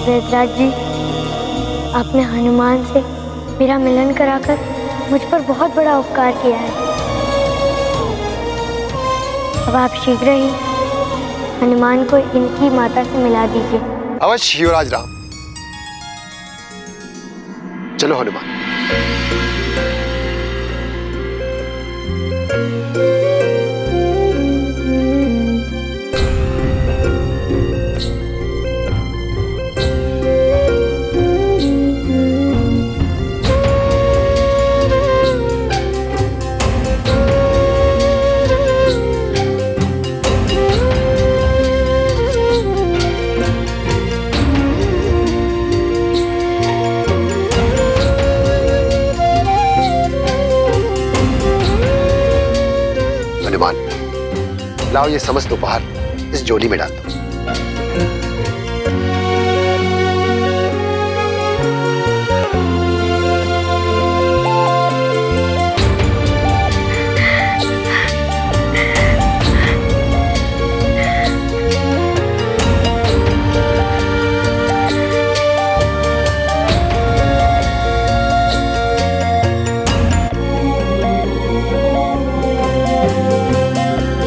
वेदराज जी, आपने हनुमान से मेरा मिलन कराकर मुझ पर बहुत बड़ा उपकार किया है। अब आप शीघ्र ही हनुमान को इनकी माता से मिला दीजिए। अवश्य युवराज राम। चलो हनुमान। लाओ ये समस्त उपहार इस झोली में डाल दो।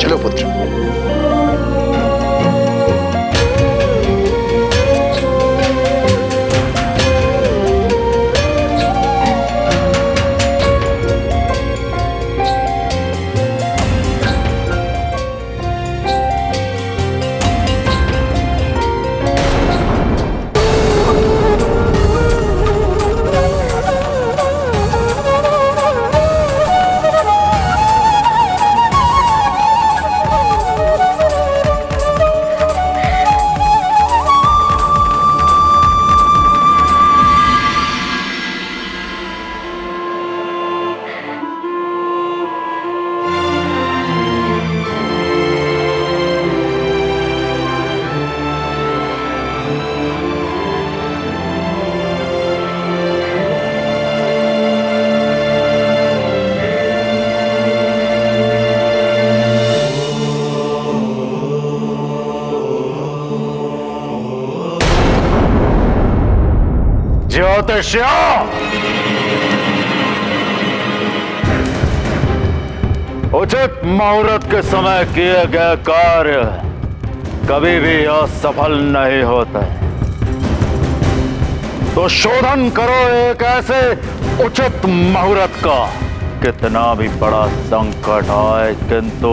चलो पुत्र। ज्योतिष्य, उचित मुहूर्त के समय किए गए कार्य कभी भी असफल नहीं होते। तो शोधन करो एक ऐसे उचित मुहूर्त का, कितना भी बड़ा संकट आए किंतु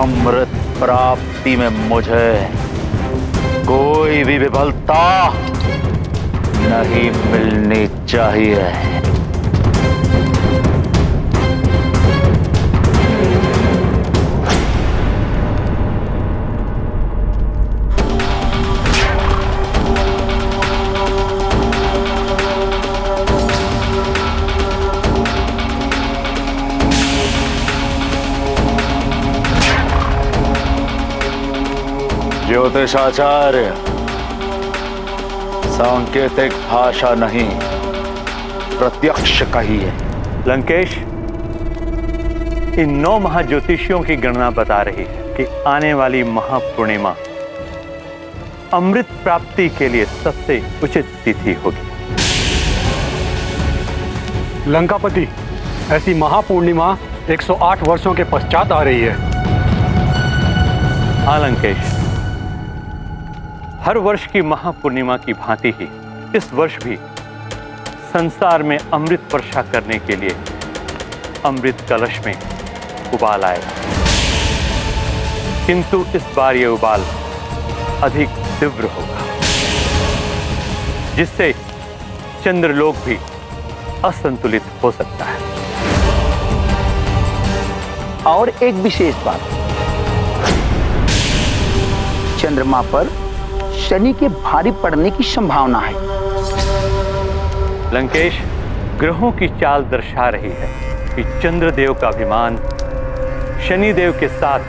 अमृत प्राप्ति में मुझे कोई भी विफलता नहीं मिलनी चाहिए। ज्योतिषाचार्य, सांकेतिक भाषा नहीं, प्रत्यक्ष कहिए। लंकेश, इन 9 महाज्योतिषियों की गणना बता रही है कि आने वाली महापूर्णिमा अमृत प्राप्ति के लिए सबसे उचित तिथि होगी। लंकापति, ऐसी महापूर्णिमा 108 वर्षों के पश्चात आ रही है। हाँ लंकेश, हर वर्ष की महापूर्णिमा की भांति ही इस वर्ष भी संसार में अमृत वर्षा करने के लिए अमृत कलश में उबाल आएगा, किंतु इस बार यह उबाल अधिक तीव्र होगा, जिससे चंद्रलोक भी असंतुलित हो सकता है। और एक विशेष बात, चंद्रमा पर शनि के भारी पड़ने की संभावना है। लंकेश, ग्रहों की चाल दर्शा रही है कि चंद्रदेव का अभिमान शनिदेव के साथ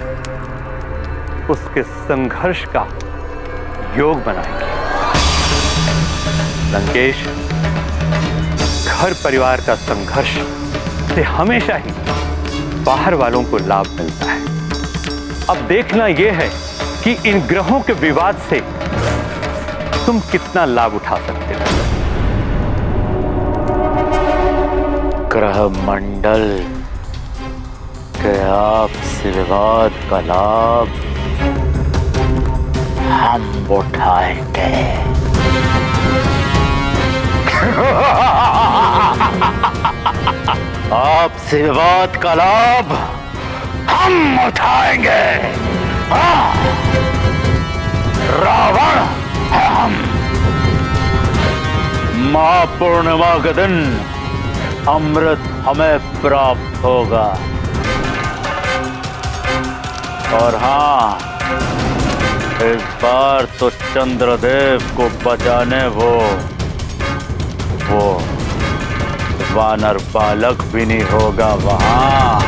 उसके संघर्ष का योग बनाएंगे। लंकेश, घर परिवार का संघर्ष से हमेशा ही बाहर वालों को लाभ मिलता है। अब देखना यह है कि इन ग्रहों के विवाद से तुम कितना लाभ उठा सकते हो। ग्रह मंडल के आपसी विवाद का लाभ हम उठाएंगे। आपसी विवाद का लाभ हम उठाएंगे। रावण है हम। महापूर्णिमा के दिन अमृत हमें प्राप्त होगा। और हाँ, इस बार तो चंद्रदेव को बचाने वो वानर बालक भी नहीं होगा वहां।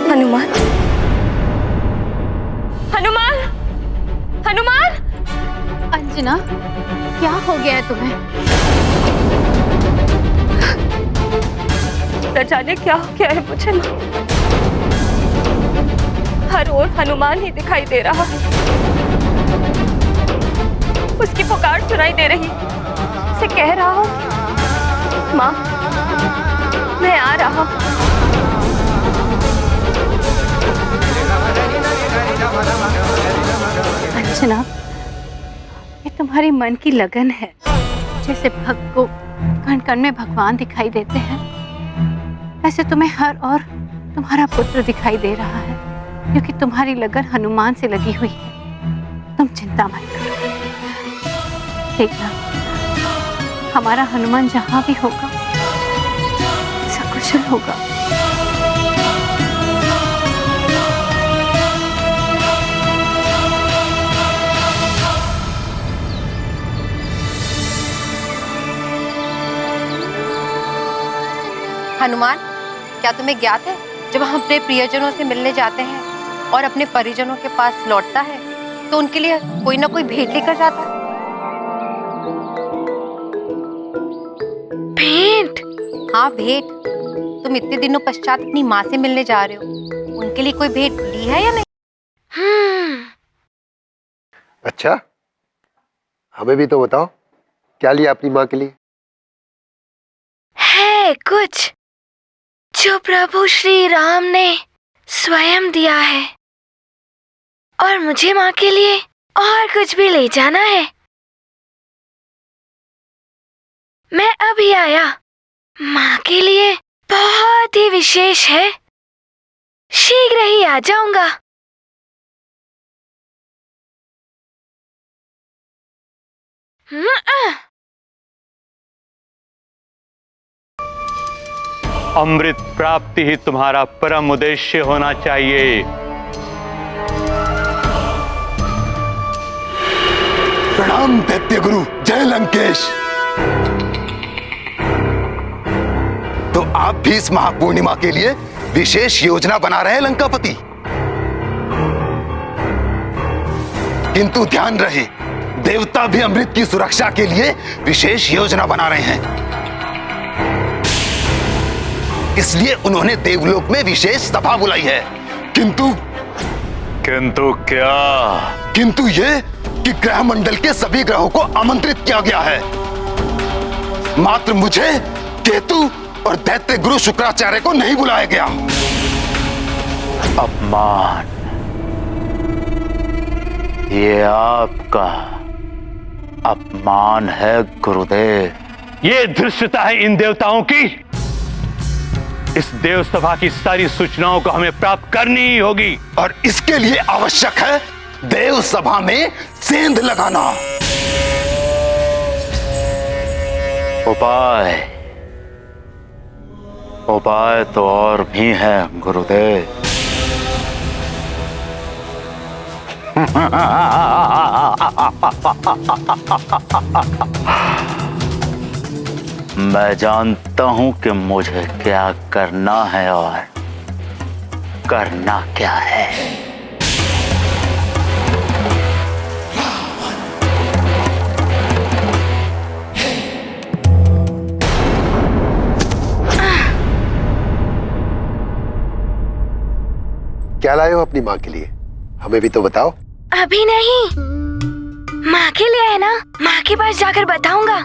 हनुमान, हनुमान, हनुमान! अंजना, क्या हो गया है तुम्हें? न जाने क्या हो गया है मुझे माँ। हर ओर हनुमान ही दिखाई दे रहा है। उसकी पुकार सुनाई दे रही। उसे कह रहा हूँ, माँ मैं आ रहा हूँ। अंजना, ये तुम्हारी मन की लगन है। जैसे भक्त को कण कण में भगवान दिखाई देते हैं, ऐसे तुम्हें हर और तुम्हारा पुत्र दिखाई दे रहा है, क्योंकि तुम्हारी लगन हनुमान से लगी हुई है। तुम चिंता मत करो। देखना, हमारा हनुमान जहां भी होगा सकुशल होगा। हनुमान, क्या तुम्हें ज्ञात है, जब हम अपने प्रियजनों से मिलने जाते हैं और अपने परिजनों के पास लौटता है तो उनके लिए कोई ना कोई भेंट लेकर जाता है। भेंट? हाँ, भेंट। तुम इतने दिनों पश्चात अपनी माँ से मिलने जा रहे हो, उनके लिए कोई भेंट ली है या नहीं? अच्छा, हमें भी तो बताओ, क्या लिया अपनी माँ के लिए? है कुछ जो प्रभु श्री राम ने स्वयं दिया है, और मुझे माँ के लिए और कुछ भी ले जाना है। मैं अभी आया। माँ के लिए बहुत ही विशेष है, शीघ्र ही आ जाऊंगा। अमृत प्राप्ति ही तुम्हारा परम उद्देश्य होना चाहिए। प्रणाम दैत्य गुरु, जय लंकेश। तो आप भी इस महापूर्णिमा के लिए विशेष योजना बना रहे हैं लंकापति। किंतु ध्यान रहे, देवता भी अमृत की सुरक्षा के लिए विशेष योजना बना रहे हैं। इसलिए उन्होंने देवलोक में विशेष सभा बुलाई है। किंतु क्या? किंतु ये कि ग्रह मंडल के सभी ग्रहों को आमंत्रित किया गया है। मात्र मुझे, केतु और दैत्य गुरु शुक्राचार्य को नहीं बुलाया गया। अपमान, ये आपका अपमान है गुरुदेव। ये धृष्टता है इन देवताओं की। इस देव सभा की सारी सूचनाओं को हमें प्राप्त करनी ही होगी, और इसके लिए आवश्यक है देव सभा में सेंध लगाना। उपाय तो और भी है गुरुदेव। मैं जानता हूं कि मुझे क्या करना है और करना क्या है। क्या लाए हो अपनी माँ के लिए? हमें भी तो बताओ। अभी नहीं, माँ के लिए है ना, माँ के पास जाकर बताऊंगा।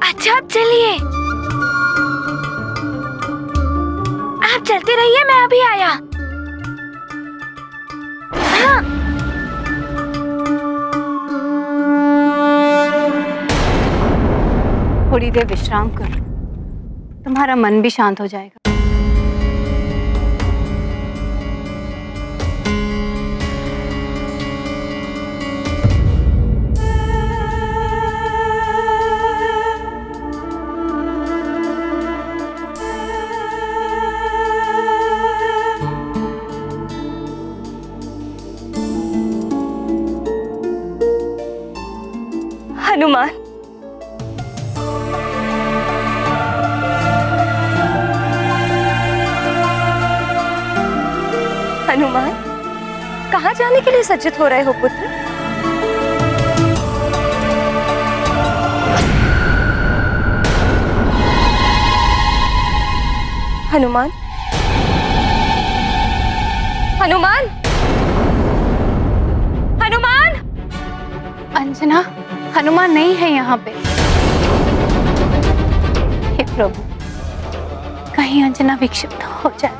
अच्छा आप चलिए, आप चलते रहिए, मैं अभी आया। हाँ। थोड़ी देर विश्राम कर, तुम्हारा मन भी शांत हो जाएगा। हनुमान, हनुमान, कहाँ जाने के लिए सज्जित हो रहे हो पुत्र? हनुमान, हनुमान, हनुमान! अंजना, हनुमान नहीं है यहाँ पे। हे प्रभु, कहीं अंजना विक्षिप्त हो जाए।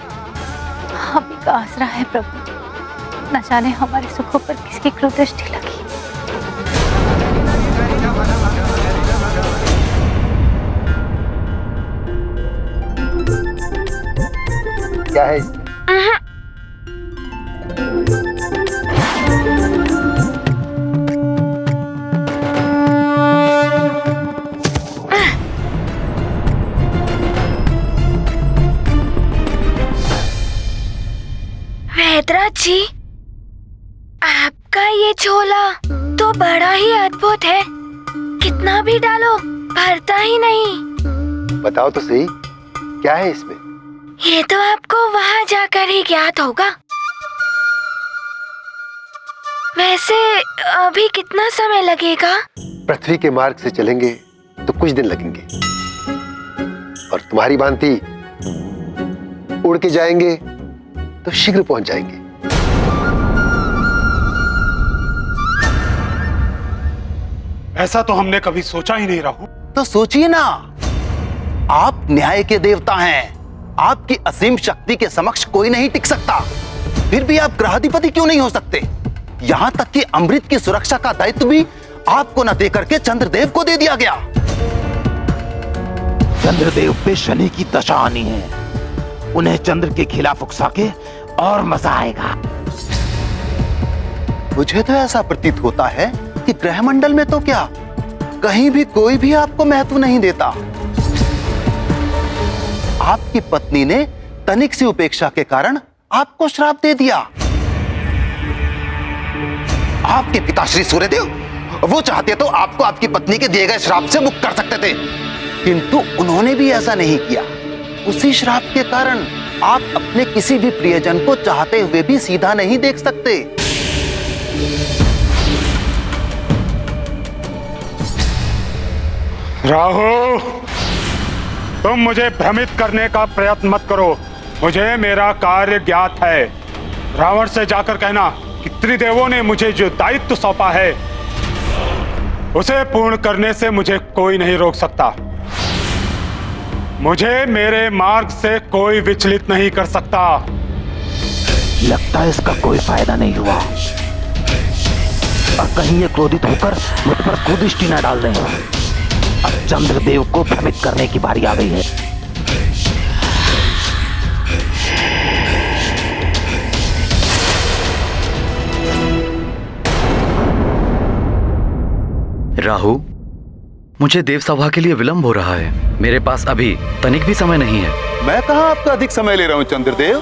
हम ही का आसरा है प्रभु, न जाने हमारे सुखों पर किसकी क्रूरदृष्टि लगी। क्या है? वेदराज जी, आपका ये झोला तो बड़ा ही अद्भुत है। कितना भी डालो भरता ही नहीं। बताओ तो सही, क्या है इसमें? ये तो आपको वहाँ जाकर ही ज्ञात होगा। वैसे अभी कितना समय लगेगा? पृथ्वी के मार्ग से चलेंगे तो कुछ दिन लगेंगे, और तुम्हारी भांति उड़ के जाएंगे तो शीघ्र पहुंच जाएंगे। ऐसा तो हमने कभी सोचा ही नहीं रहू। तो सोचिए ना, आप न्याय के देवता हैं, आपकी असीम शक्ति के समक्ष कोई नहीं टिक सकता। फिर भी आप ग्रहाधिपति क्यों नहीं हो सकते? यहां तक कि अमृत की सुरक्षा का दायित्व भी आपको न देकर के चंद्रदेव को दे दिया गया। चंद्रदेव पे शनि की दशा आनी है, उन्हें चंद्र के खिलाफ उकसा के और मजा आएगा। मुझे तो ऐसा प्रतीत होता है कि ग्रहमंडल में तो क्या, कहीं भी कोई भी आपको महत्व नहीं देता। आपकी पत्नी ने तनिक सी उपेक्षा के कारण आपको श्राप दे दिया। आपके पिता श्री सूर्यदेव, वो चाहते तो आपको आपकी पत्नी के दिए गए श्राप से मुक्त कर सकते थे, किंतु उन्होंने भी ऐसा नहीं किया। उसी श्राप के कारण आप अपने किसी भी प्रियजन को चाहते हुए भी सीधा नहीं देख सकते। राहु, तुम मुझे भ्रमित करने का प्रयत्न मत करो। मुझे मेरा कार्य ज्ञात है। रावण से जाकर कहना कि त्रिदेवों ने मुझे जो दायित्व सौंपा है उसे पूर्ण करने से मुझे कोई नहीं रोक सकता। मुझे मेरे मार्ग से कोई विचलित नहीं कर सकता। लगता है इसका कोई फायदा नहीं हुआ, और कहीं ये क्रोधित होकर मुझ पर कुदृष्टि न डाल दें। अब चंद्रदेव को भ्रमित करने की बारी आ गई है। राहु, मुझे देवसभा के लिए विलंब हो रहा है। मेरे पास अभी तनिक भी समय नहीं है। मैं कहां आपका अधिक समय ले रहा हूं चंद्रदेव।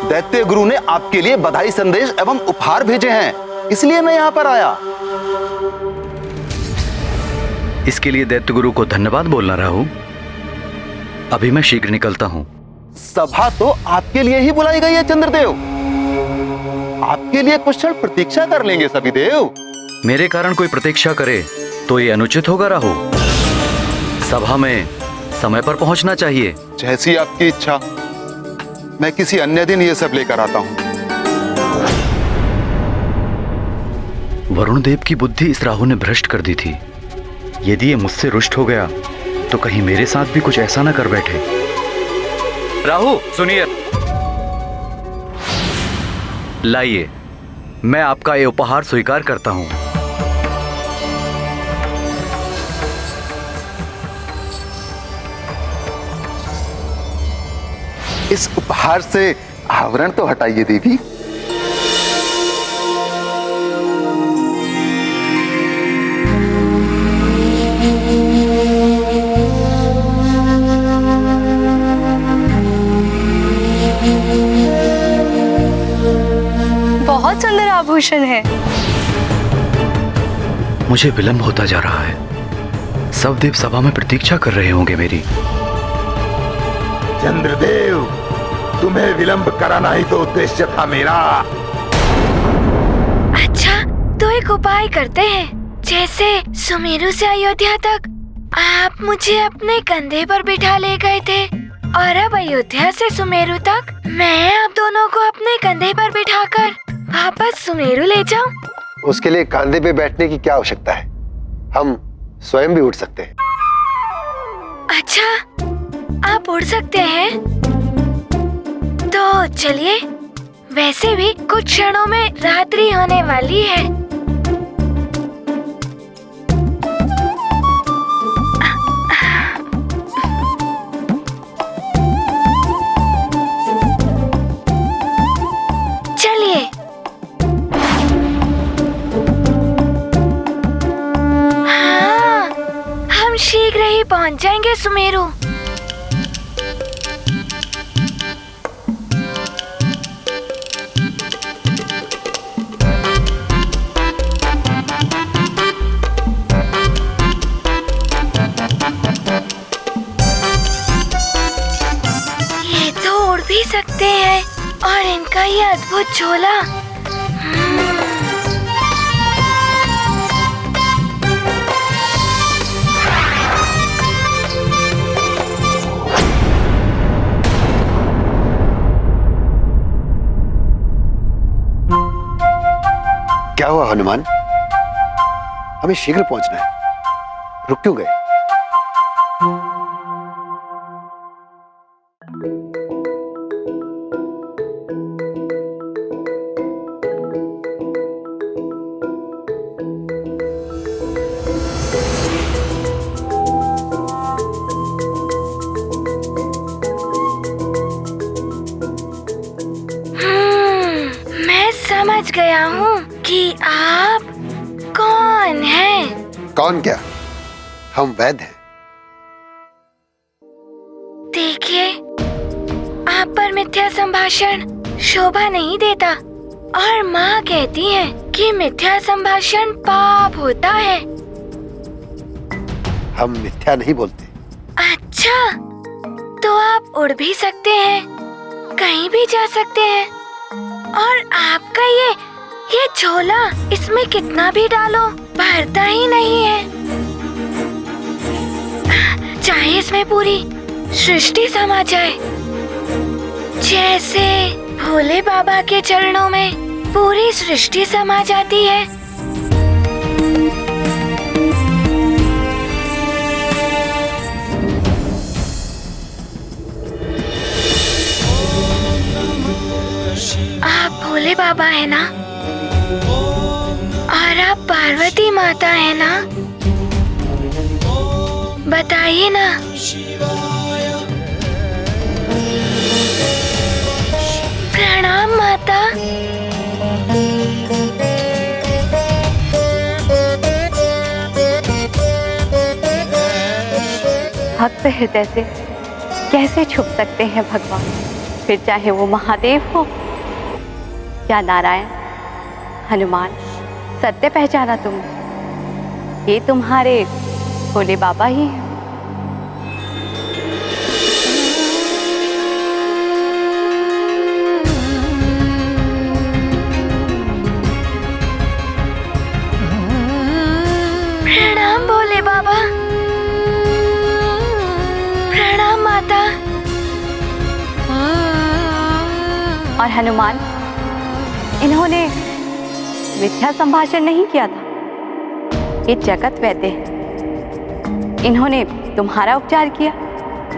दैत्य गुरु ने आपके लिए बधाई संदेश एवं उपहार भेजे हैं, इसलिए मैं यहां पर आया। इसके लिए दैत्य गुरु को धन्यवाद बोलना राहु। अभी मैं शीघ्र निकलता हूं। सभा तो आपके लिए ही बुलाई गई है चंद्रदेव। आपके लिए कुछ क्षण प्रतीक्षा कर लेंगे सभी देव। मेरे कारण कोई प्रतीक्षा करे तो ये अनुचित होगा राहु। सभा में समय पर पहुंचना चाहिए। जैसी आपकी इच्छा, मैं किसी अन्य दिन ये सब लेकर आता हूं। वरुण देव की बुद्धि इस राहु ने भ्रष्ट कर दी थी। यदि ये मुझसे रुष्ट हो गया तो कहीं मेरे साथ भी कुछ ऐसा ना कर बैठे। राहु सुनिए, लाइए, मैं आपका ये उपहार स्वीकार करता हूं। इस उपहार से आवरण तो हटाइए देवी। बहुत सुंदर आभूषण है। मुझे विलंब होता जा रहा है। सब देव सभा में प्रतीक्षा कर रहे होंगे मेरी। चंद्रदेव, तुम्हें विलंब कराना ही तो उद्देश्य था मेरा। अच्छा, तो एक उपाय करते हैं। जैसे सुमेरु से अयोध्या तक आप मुझे अपने कंधे पर बिठा ले गए थे, और अब अयोध्या से सुमेरु तक मैं आप दोनों को अपने कंधे पर बिठाकर वापस सुमेरु ले जाऊं। उसके लिए कंधे पे बैठने की क्या आवश्यकता है? हम स्वयं भी उठ सकते हैं। अच्छा, आप उड़ सकते हैं? तो चलिए, वैसे भी कुछ क्षणों में रात्रि होने वाली है। चलिए। हाँ, हम शीघ्र ही पहुंच जाएंगे सुमेरु। भी सकते हैं, और इनका ये अद्भुत झोला। क्या हुआ हनुमान? हमें शीघ्र पहुंचना है, रुक क्यों गए? समझ गया हूँ कि कौन क्या? हम वैद्य हैं। देखिए, आप पर मिथ्या संभाषण शोभा नहीं देता और माँ कहती है कि मिथ्या संभाषण पाप होता है। हम मिथ्या नहीं बोलते। अच्छा, तो आप उड़ भी सकते हैं, कहीं भी जा सकते हैं, और आपका ये झोला, इसमें कितना भी डालो भरता ही नहीं है। चाहे इसमें पूरी सृष्टि समा जाए, जैसे भोले बाबा के चरणों में पूरी सृष्टि समा जाती है। आप भोले बाबा है ना, और आप पार्वती माता है ना? बताइए ना। प्रणाम माता। भक्त हृदय से कैसे छुप सकते हैं भगवान, फिर चाहे वो महादेव हो या नारायण। हनुमान, सत्य पहचाना तुमने, ये तुम्हारे भोले बाबा ही हैं। प्रणाम भोले बाबा। प्रणाम माता। और हनुमान, इन्होंने मिथ्या संभाषण नहीं किया था। ये जगत वैद्य हैं। इन्होंने तुम्हारा उपचार किया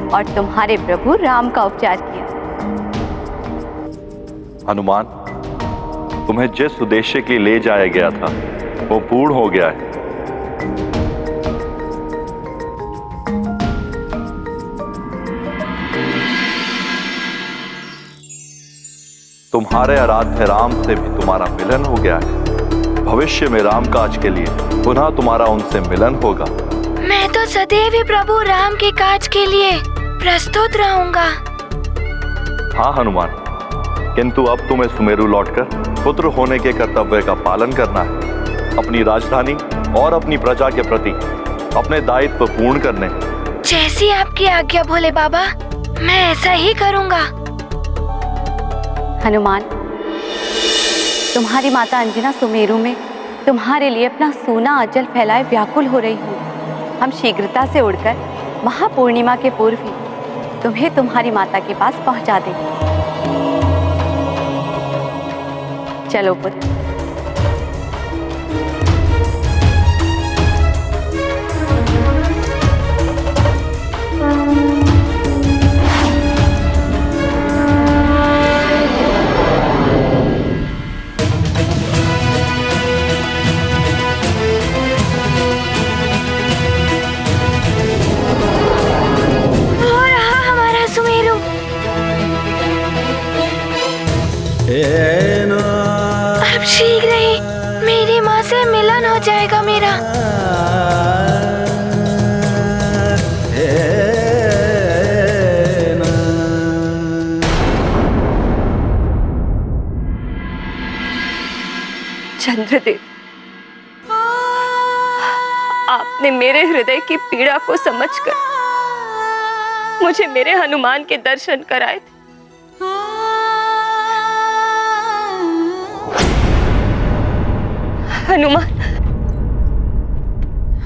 और तुम्हारे प्रभु राम का उपचार किया। हनुमान, तुम्हें जिस उद्देश्य के ले जाया गया था वो पूर्ण हो गया है। तुम्हारे आराध्य राम से भी तुम्हारा मिलन हो गया है। भविष्य में राम काज के लिए पुनः तुम्हारा उनसे मिलन होगा। मैं तो सदैव ही प्रभु राम के काज के लिए प्रस्तुत रहूंगा। हाँ हनुमान, किंतु अब तुम्हें सुमेरु लौटकर पुत्र होने के कर्तव्य का पालन करना है। अपनी राजधानी और अपनी प्रजा के प्रति अपने दायित्व पूर्ण करने। जैसी आपकी आज्ञा भोले बाबा, मैं ऐसा ही करूंगा। हनुमान, तुम्हारी माता अंजना सुमेरु में तुम्हारे लिए अपना सोना अचल फैलाए व्याकुल हो रही हूँ। हम शीघ्रता से उड़कर महापूर्णिमा के पूर्व ही तुम्हें तुम्हारी माता के पास पहुंचा देंगे। चलो पुत्र। अब शीघ्र ही मेरी माँ से मिलन हो जाएगा मेरा। चंद्रदेव, आपने मेरे हृदय की पीड़ा को समझकर मुझे मेरे हनुमान के दर्शन कराए थे। हनुमान।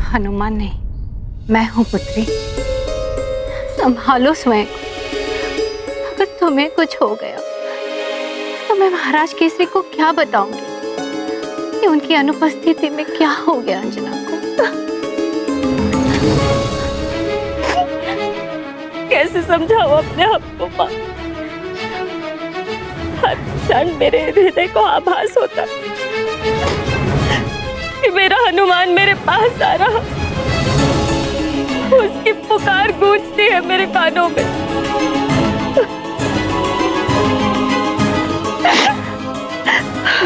हनुमान नहीं, मैं हूं पुत्री। संभालो स्वयं। अगर तुम्हें कुछ हो गया तो मैं महाराज केसरी को क्या बताऊंगी कि उनकी अनुपस्थिति में क्या हो गया अंजना को। कैसे समझाओ अपने आप को मां? हर क्षण मेरे हृदय को आभास होता कि मेरा हनुमान मेरे पास आ रहा। उसकी पुकार गूंजती है मेरे कानों में।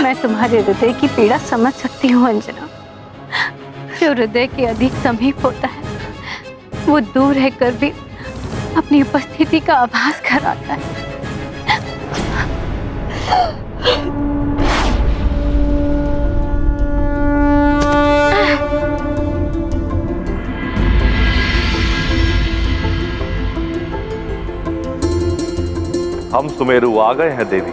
मैं तुम्हारे हृदय की पीड़ा समझ सकती हूँ अंजना, जो हृदय के अधिक समीप होता है वो दूर रहकर भी अपनी उपस्थिति का आभास कराता है। हम सुमेरु आ गए हैं देवी।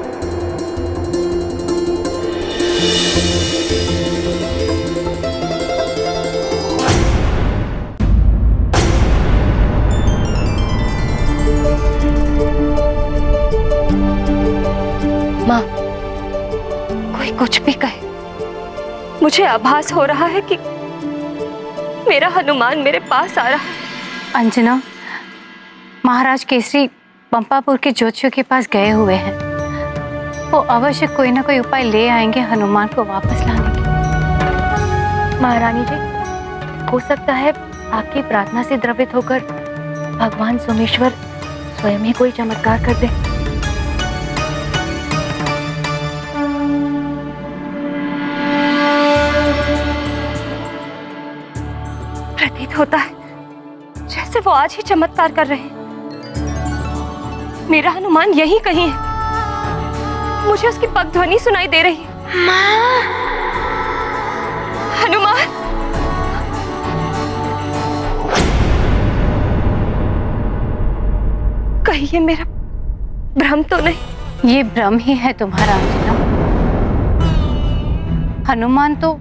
माँ, कोई कुछ भी कहे, मुझे आभास हो रहा है कि मेरा हनुमान मेरे पास आ रहा है। अंजना, महाराज केसरी पंपापुर के ज्योतिषियों के पास गए हुए हैं। वो अवश्य कोई ना कोई उपाय ले आएंगे हनुमान को वापस लाने के। महारानी जी, हो सकता है आपकी प्रार्थना से द्रवित होकर भगवान सोमेश्वर स्वयं ही कोई चमत्कार कर दे। प्रतीत होता है जैसे वो आज ही चमत्कार कर रहे हैं। मेरा हनुमान यहीं कहीं है, मुझे उसकी पगध्वनि सुनाई दे रही है। माँ! हनुमान! कहीं ये मेरा भ्रम तो नहीं? ये भ्रम ही है तुम्हारा अंजना। हनुमान तो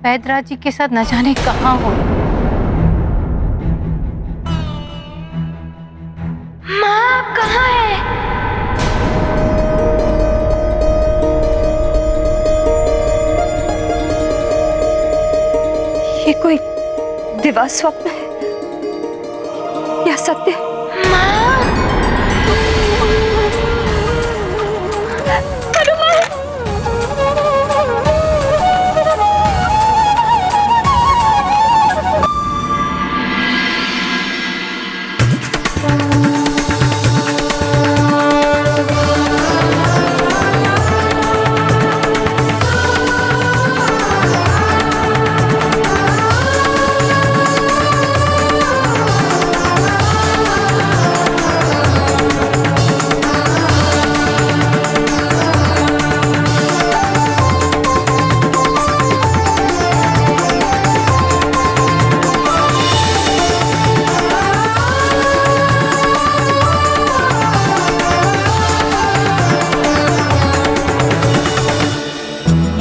वैद्यराज जी के साथ न जाने कहाँ हो। माँ, आप कहाँ हैं? ये कोई दिवा स्वप्न है या सत्य?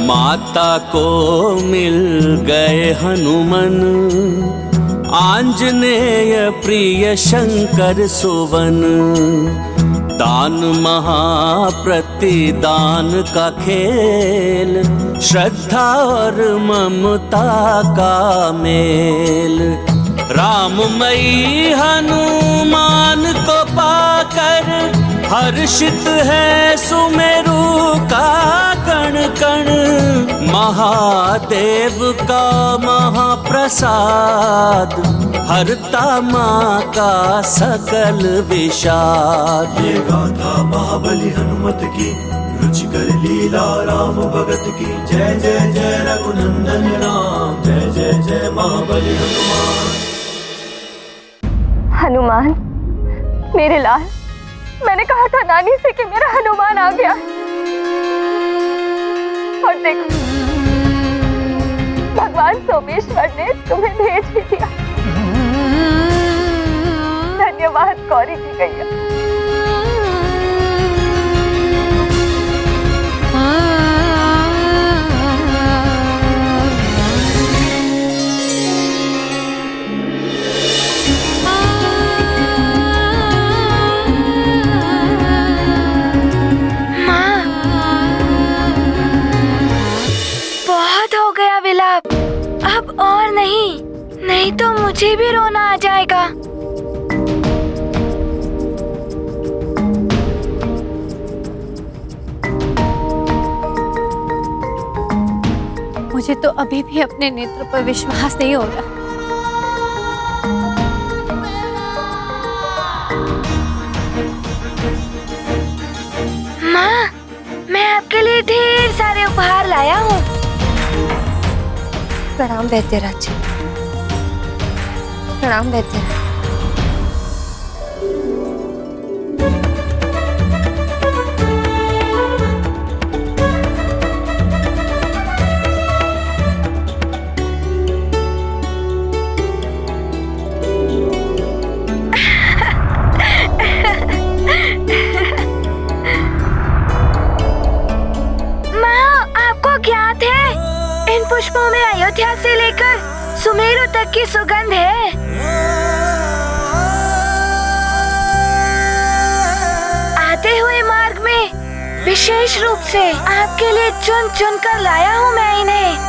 माता को मिल गए हनुमन, आंजनेय प्रिय शंकर सुवन। दान महाप्रतिदान का खेल, श्रद्धा और ममता का मेल। राममयी हनुमान को पाकर हर्षित है सुमेरु का कण कण। महादेव का महाप्रसाद, हरता माँ का सकल विषाद। ये गाथा महाबली हनुमत की, रुचिकर लीला राम भगत की। जय जय जय रघुनंदन राम, जय जय जय महाबली हनुमान। हनुमान, मेरे लाल, मैंने कहा था नानी से कि मेरा हनुमान आ गया, और देखो भगवान सोमेश्वर ने तुम्हें भेज ही दिया। धन्यवाद गौरी जी गैया। अब और नहीं तो मुझे भी रोना आ जाएगा। मुझे तो अभी भी अपने नेत्र पर विश्वास नहीं हो रहा। माँ, मैं आपके लिए ढेर सारे उपहार लाया हूँ। प्रणाम वैद्यराज जी। प्रणाम दैत्यराज। पुष्पों में अयोध्या से लेकर सुमेरु तक की सुगंध है। आते हुए मार्ग में विशेष रूप से आपके लिए चुन चुन कर लाया हूँ मैं इन्हें।